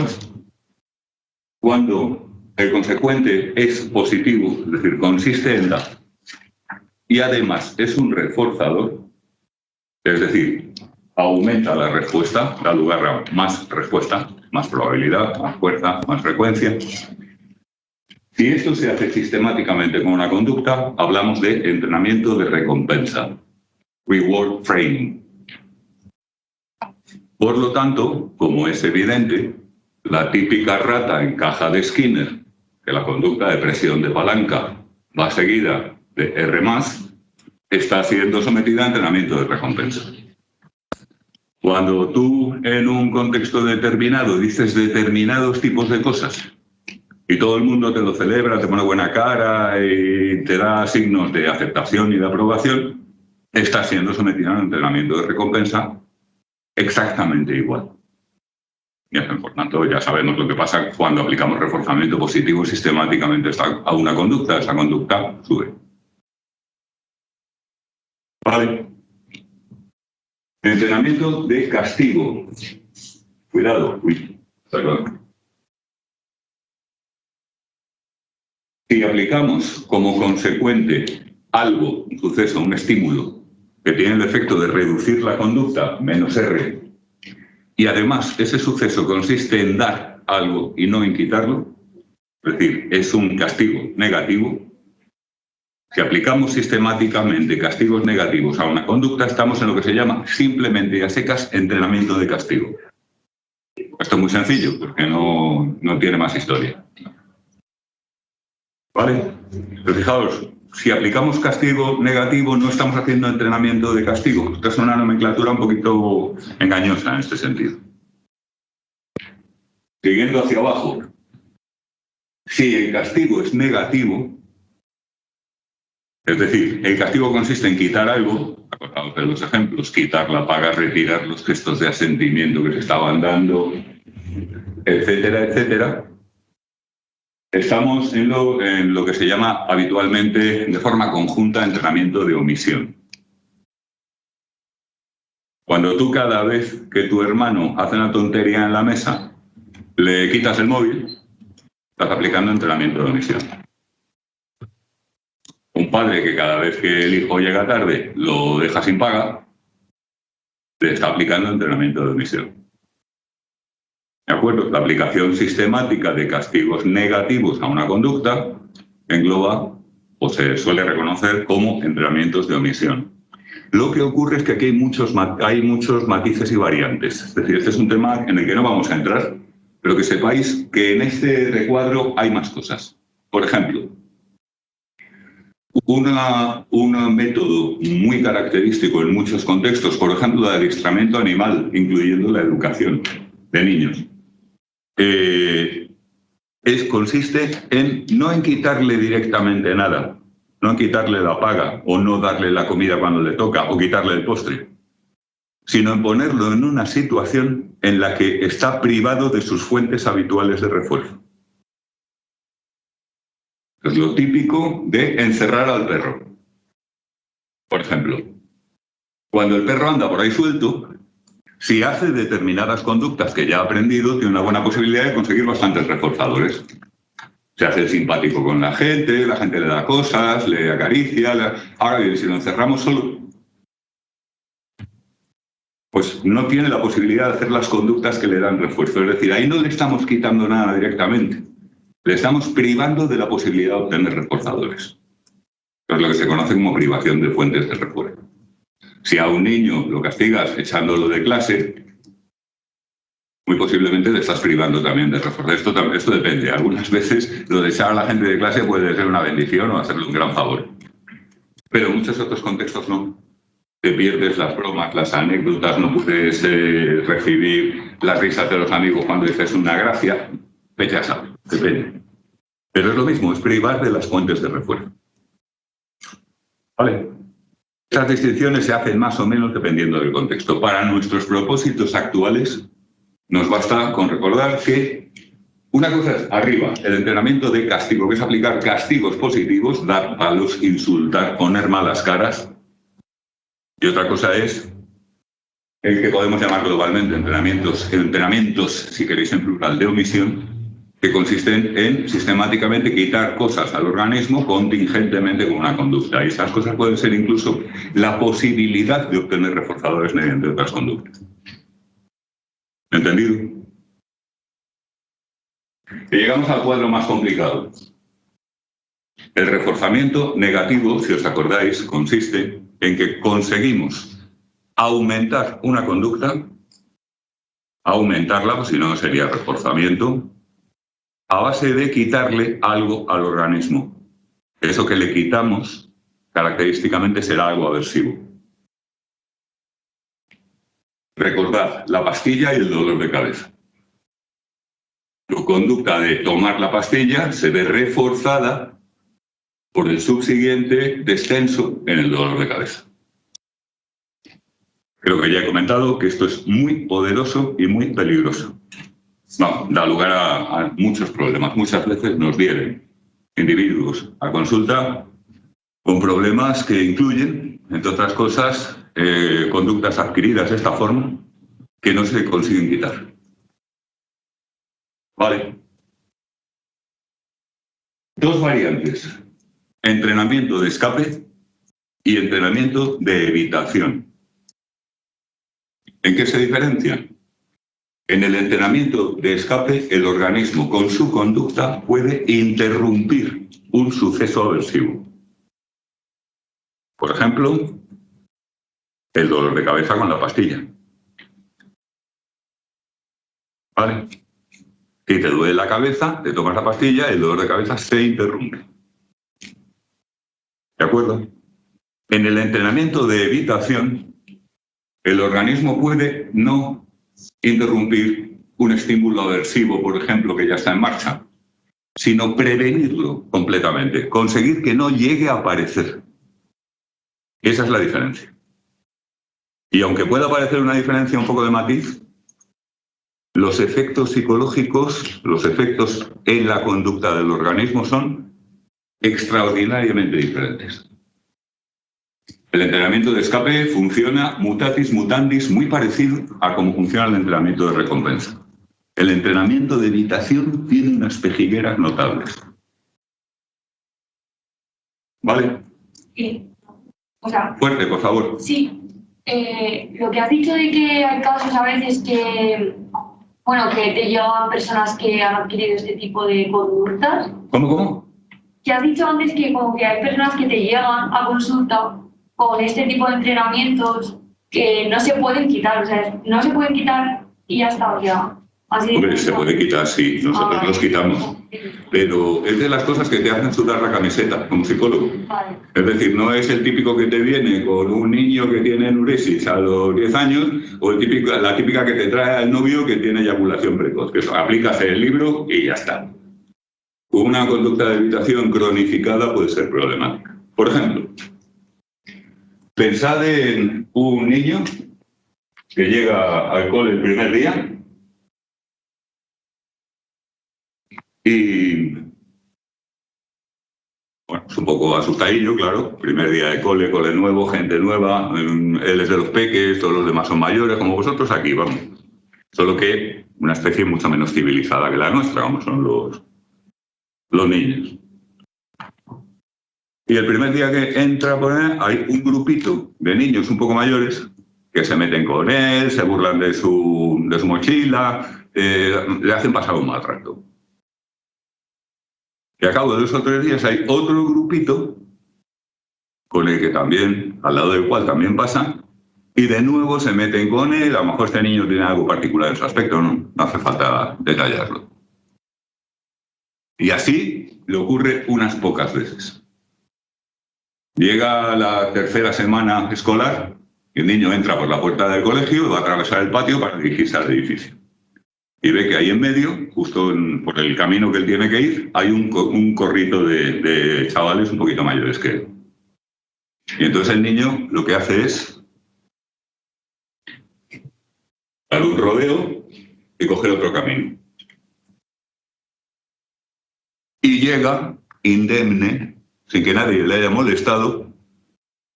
cuando el consecuente es positivo, es decir, consiste en dar, y además es un reforzador, es decir, aumenta la respuesta, da lugar a más respuesta, más probabilidad, más fuerza, más frecuencia. Si esto se hace sistemáticamente con una conducta, hablamos de entrenamiento de recompensa, reward training. Por lo tanto, como es evidente, la típica rata en caja de Skinner, que la conducta de presión de palanca va seguida de R+, está siendo sometida a entrenamiento de recompensa. Cuando tú en un contexto determinado dices determinados tipos de cosas y todo el mundo te lo celebra, te pone buena cara y te da signos de aceptación y de aprobación, estás siendo sometido a un entrenamiento de recompensa exactamente igual. Y por tanto, ya sabemos lo que pasa cuando aplicamos reforzamiento positivo sistemáticamente a una conducta. Esa conducta sube. Vale. Entrenamiento de castigo. Cuidado. Perdón. Si aplicamos como consecuente algo, un suceso, un estímulo, que tiene el efecto de reducir la conducta, menos R, y además ese suceso consiste en dar algo y no en quitarlo, Es decir, es un castigo negativo. Si aplicamos sistemáticamente castigos negativos a una conducta, estamos en lo que se llama simplemente y a secas entrenamiento de castigo. Esto es muy sencillo, porque no tiene más historia. ¿Vale? Pero fijaos, si aplicamos castigo negativo, no estamos haciendo entrenamiento de castigo. Esta es una nomenclatura un poquito engañosa en este sentido. Siguiendo hacia abajo, si el castigo es negativo, es decir, el castigo consiste en quitar algo, acordaos de los ejemplos, quitar la paga, retirar los gestos de asentimiento que se estaban dando, etcétera, etcétera, estamos en lo que se llama habitualmente, de forma conjunta, entrenamiento de omisión. Cuando tú cada vez que tu hermano hace una tontería en la mesa, le quitas el móvil, estás aplicando entrenamiento de omisión. Un padre que cada vez que el hijo llega tarde lo deja sin paga, le está aplicando entrenamiento de omisión. ¿De acuerdo? La aplicación sistemática de castigos negativos a una conducta engloba o se suele reconocer como entrenamientos de omisión. Lo que ocurre es que aquí hay muchos matices y variantes. Es decir, este es un tema en el que no vamos a entrar, pero que sepáis que en este recuadro hay más cosas. Por ejemplo, un método muy característico en muchos contextos, por ejemplo, de adiestramiento animal, incluyendo la educación de niños, consiste no en quitarle directamente nada, no en quitarle la paga o no darle la comida cuando le toca o quitarle el postre, sino en ponerlo en una situación en la que está privado de sus fuentes habituales de refuerzo. Es lo típico de encerrar al perro. Por ejemplo, cuando el perro anda por ahí suelto, si hace determinadas conductas que ya ha aprendido, tiene una buena posibilidad de conseguir bastantes reforzadores. Se hace el simpático con la gente le da cosas, le acaricia. Ahora bien, si lo encerramos solo, pues no tiene la posibilidad de hacer las conductas que le dan refuerzo. Es decir, ahí no le estamos quitando nada directamente. Le estamos privando de la posibilidad de obtener reforzadores. Es lo que se conoce como privación de fuentes de refuerzo. Si a un niño lo castigas echándolo de clase, muy posiblemente le estás privando también de refuerzo. Esto depende. Algunas veces lo de echar a la gente de clase puede ser una bendición o hacerle un gran favor. Pero en muchos otros contextos no. Te pierdes las bromas, las anécdotas, no puedes recibir las risas de los amigos cuando dices una gracia. Ya sabes, depende. Pero es lo mismo, es privar de las fuentes de refuerzo. ¿Vale? Estas distinciones se hacen más o menos dependiendo del contexto. Para nuestros propósitos actuales, nos basta con recordar que una cosa es arriba, el entrenamiento de castigo, que es aplicar castigos positivos, dar palos, insultar, poner malas caras. Y otra cosa es el que podemos llamar globalmente entrenamientos, si queréis en plural, de omisión, que consisten en sistemáticamente quitar cosas al organismo contingentemente con una conducta. Y esas cosas pueden ser incluso la posibilidad de obtener reforzadores mediante otras conductas. ¿Entendido? Y llegamos al cuadro más complicado. El reforzamiento negativo, si os acordáis, consiste en que conseguimos aumentar una conducta, aumentarla, pues si no sería reforzamiento, a base de quitarle algo al organismo. Eso que le quitamos, característicamente será algo aversivo. Recordad, la pastilla y el dolor de cabeza. Tu conducta de tomar la pastilla se ve reforzada por el subsiguiente descenso en el dolor de cabeza. Creo que ya he comentado que esto es muy poderoso y muy peligroso. No, da lugar a muchos problemas. Muchas veces nos vienen individuos a consulta con problemas que incluyen, entre otras cosas, conductas adquiridas de esta forma que no se consiguen quitar. Vale. Dos variantes. Entrenamiento de escape y entrenamiento de evitación. ¿En qué se diferencian? En el entrenamiento de escape, el organismo con su conducta puede interrumpir un suceso aversivo. Por ejemplo, el dolor de cabeza con la pastilla. ¿Vale? Si te duele la cabeza, te tomas la pastilla, el dolor de cabeza se interrumpe. ¿De acuerdo? En el entrenamiento de evitación, el organismo puede no interrumpir un estímulo aversivo, por ejemplo, que ya está en marcha, sino prevenirlo completamente, conseguir que no llegue a aparecer. Esa es la diferencia. Y aunque pueda parecer una diferencia un poco de matiz, los efectos psicológicos, los efectos en la conducta del organismo son extraordinariamente diferentes. El entrenamiento de escape funciona mutatis mutandis muy parecido a cómo funciona el entrenamiento de recompensa. El entrenamiento de evitación tiene unas pejigueras notables. ¿Vale? Sí. O sea, fuerte, por favor. Sí. Lo que has dicho de que hay casos a veces que, bueno, que te llegan personas que han adquirido este tipo de conductas. ¿Cómo? Que has dicho antes que como que hay personas que te llegan a consulta con este tipo de entrenamientos que no se pueden quitar, o sea, no se pueden quitar y ya está, ya. Así Hombre, se puede quitar, sí, nosotros los quitamos. Pero es de las cosas que te hacen sudar la camiseta como psicólogo. Vale. Es decir, no es el típico que te viene con un niño que tiene enuresis a los 10 años o la típica que te trae al novio que tiene eyaculación precoz, que eso, aplicas el libro y ya está. Una conducta de evitación cronificada puede ser problemática. Por ejemplo, pensad en un niño que llega al cole el primer día y, bueno, es un poco asustadillo, claro. Primer día de cole, cole nuevo, gente nueva, él es de los peques, todos los demás son mayores, como vosotros aquí, vamos. Solo que una especie mucho menos civilizada que la nuestra, como son los niños. Y el primer día que entra por él, hay un grupito de niños un poco mayores que se meten con él, se burlan de su mochila, le hacen pasar un mal rato. Y a cabo de 2 o 3 días hay otro grupito con el que también, al lado del cual también pasa, y de nuevo se meten con él. A lo mejor este niño tiene algo particular en su aspecto, no hace falta detallarlo. Y así le ocurre unas pocas veces. Llega la tercera semana escolar y el niño entra por la puerta del colegio y va a atravesar el patio para dirigirse al edificio. Y ve que ahí en medio, justo por el camino que él tiene que ir, hay un corrito de chavales un poquito mayores que él. Y entonces el niño lo que hace es dar un rodeo y coger otro camino. Y llega indemne, sin que nadie le haya molestado,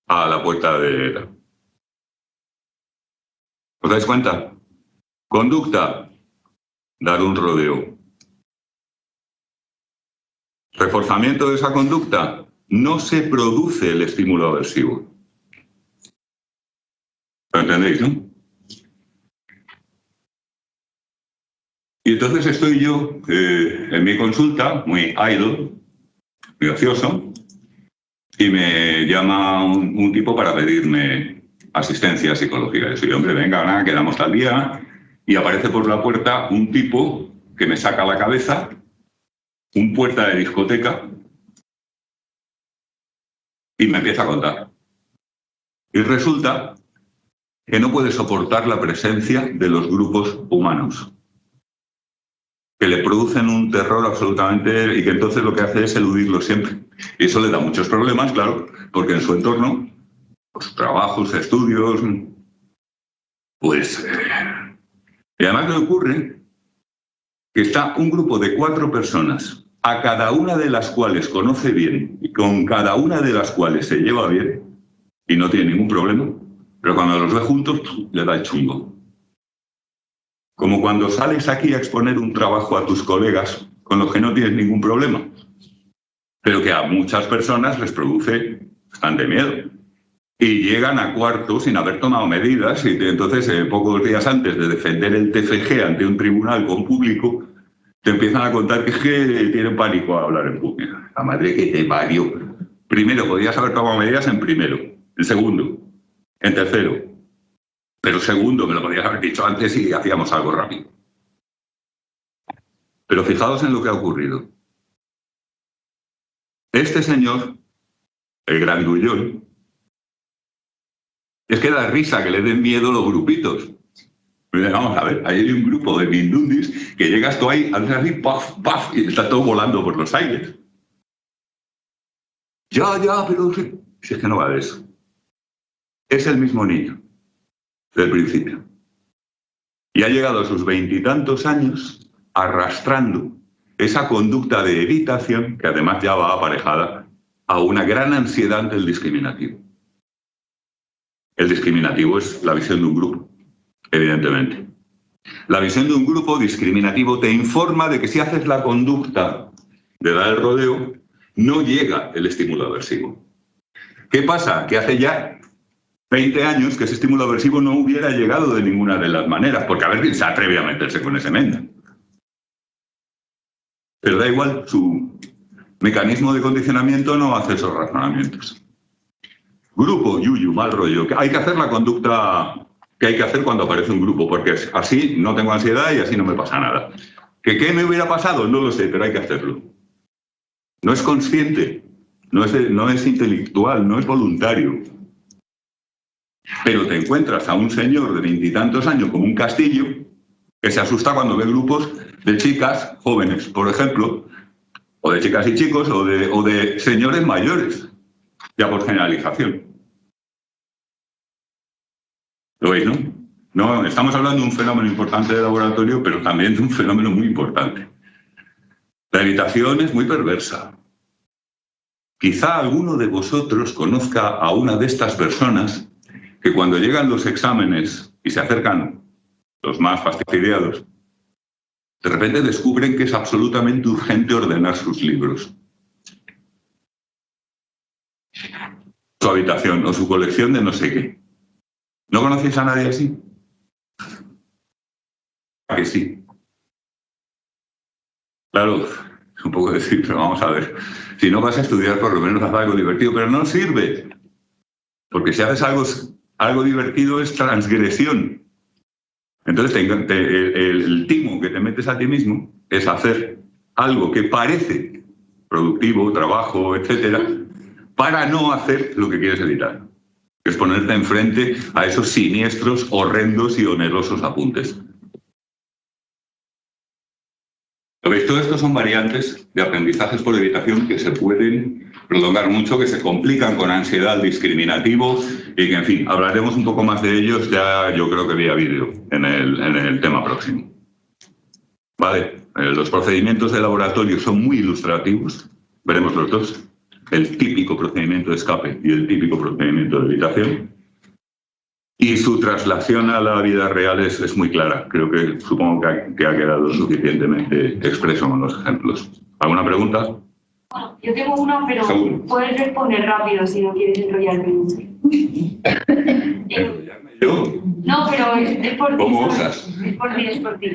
a la puerta de... ¿Os dais cuenta? Conducta: dar un rodeo. Reforzamiento de esa conducta: no se produce el estímulo aversivo. ¿Lo entendéis, no? Y entonces estoy yo en mi consulta, muy idle, muy ocioso, y me llama un tipo para pedirme asistencia psicológica. Yo soy, hombre, venga, nada, quedamos tal día. Y aparece por la puerta un tipo que me saca la cabeza, un puerta de discoteca, y me empieza a contar. Y resulta que no puede soportar la presencia de los grupos humanos, que le producen un terror absolutamente, y que entonces lo que hace es eludirlo siempre. Y eso le da muchos problemas, claro, porque en su entorno, su trabajo, sus estudios, pues... Y además le ocurre que está un grupo de 4 personas, a cada una de las cuales conoce bien y con cada una de las cuales se lleva bien y no tiene ningún problema, pero cuando los ve juntos le da el chungo. Como cuando sales aquí a exponer un trabajo a tus colegas con los que no tienes ningún problema, pero que a muchas personas les produce bastante miedo. y llegan a cuarto sin haber tomado medidas, y entonces pocos días antes de defender el TFG ante un tribunal con público, te empiezan a contar que tienen pánico a hablar en público. La madre que te parió. Primero, podías haber tomado medidas en primero, en segundo, en tercero. Pero segundo, me lo podías haber dicho antes y hacíamos algo rápido. Pero fijaos en lo que ha ocurrido. Este señor, el grandullón, es que da risa que le den miedo los grupitos. Vamos a ver, ahí hay un grupo de mindundis que llegas tú ahí, haces así, paf, paf, y está todo volando por los aires. Ya, pero si es que no va de eso. Es el mismo niño, del principio. Y ha llegado a sus 20 y tantos años arrastrando esa conducta de evitación, que además ya va aparejada a una gran ansiedad del discriminativo. El discriminativo es la visión de un grupo, evidentemente. La visión de un grupo discriminativo te informa de que si haces la conducta de dar el rodeo, no llega el estímulo aversivo. ¿Qué pasa? Que hace ya 20 años que ese estímulo aversivo no hubiera llegado de ninguna de las maneras, porque a ver quién se atreve a meterse con ese menda. Pero da igual, su mecanismo de condicionamiento no hace esos razonamientos. Grupo, yuyu, mal rollo. Hay que hacer la conducta que hay que hacer cuando aparece un grupo, porque así no tengo ansiedad y así no me pasa nada. ¿Qué me hubiera pasado? No lo sé, pero hay que hacerlo. No es consciente, no es intelectual, no es voluntario. Pero te encuentras a un señor de 20 y tantos años como un castillo que se asusta cuando ve grupos de chicas jóvenes, por ejemplo, o de chicas y chicos, o de señores mayores, ya por generalización. ¿Lo veis, no? No, estamos hablando de un fenómeno importante de laboratorio, pero también de un fenómeno muy importante. La evitación es muy perversa. Quizá alguno de vosotros conozca a una de estas personas que cuando llegan los exámenes y se acercan los más fastidiados, de repente descubren que es absolutamente urgente ordenar sus libros, su habitación o su colección de no sé qué. ¿No conocéis a nadie así? ¿A que sí? Claro, es un poco decir, pero vamos a ver. Si no vas a estudiar, por lo menos haz algo divertido, pero no sirve. Porque si haces algo divertido es transgresión. Entonces el timo que te metes a ti mismo es hacer algo que parece productivo, trabajo, etcétera, para no hacer lo que quieres evitar. Es ponerte enfrente a esos siniestros, horrendos y onerosos apuntes. ¿Lo veis? Todo esto son variantes de aprendizajes por evitación que se pueden prolongar mucho, que se complican con ansiedad, discriminativo y que, en fin, hablaremos un poco más de ellos ya, yo creo que vía vídeo en el tema próximo. Vale, los procedimientos de laboratorio son muy ilustrativos, veremos los dos, el típico procedimiento de escape y el típico procedimiento de evitación. Y su traslación a la vida real es muy clara. Supongo que ha quedado suficientemente expreso con los ejemplos. ¿Alguna pregunta? Bueno, yo tengo una, pero seguro. Puedes responder rápido si no quieres enrollarme mucho. ¿Yo? No, pero es por ti. ¿Cómo osas? Es por ti.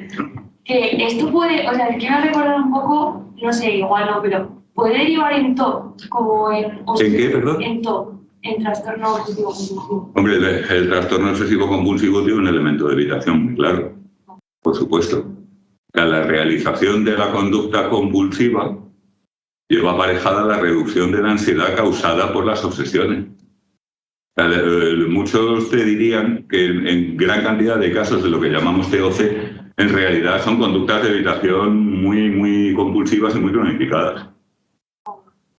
Que esto puede, o sea, es que me ha recordado un poco, no sé, igual no, pero puede derivar en TOC, como en... ¿En qué, perdón? En TOC. En trastorno obsesivo compulsivo. Hombre, el trastorno obsesivo compulsivo tiene un elemento de evitación muy claro, por supuesto. La realización de la conducta compulsiva lleva aparejada la reducción de la ansiedad causada por las obsesiones. Muchos te dirían que en gran cantidad de casos de lo que llamamos TOC, en realidad son conductas de evitación muy compulsivas y muy cronificadas.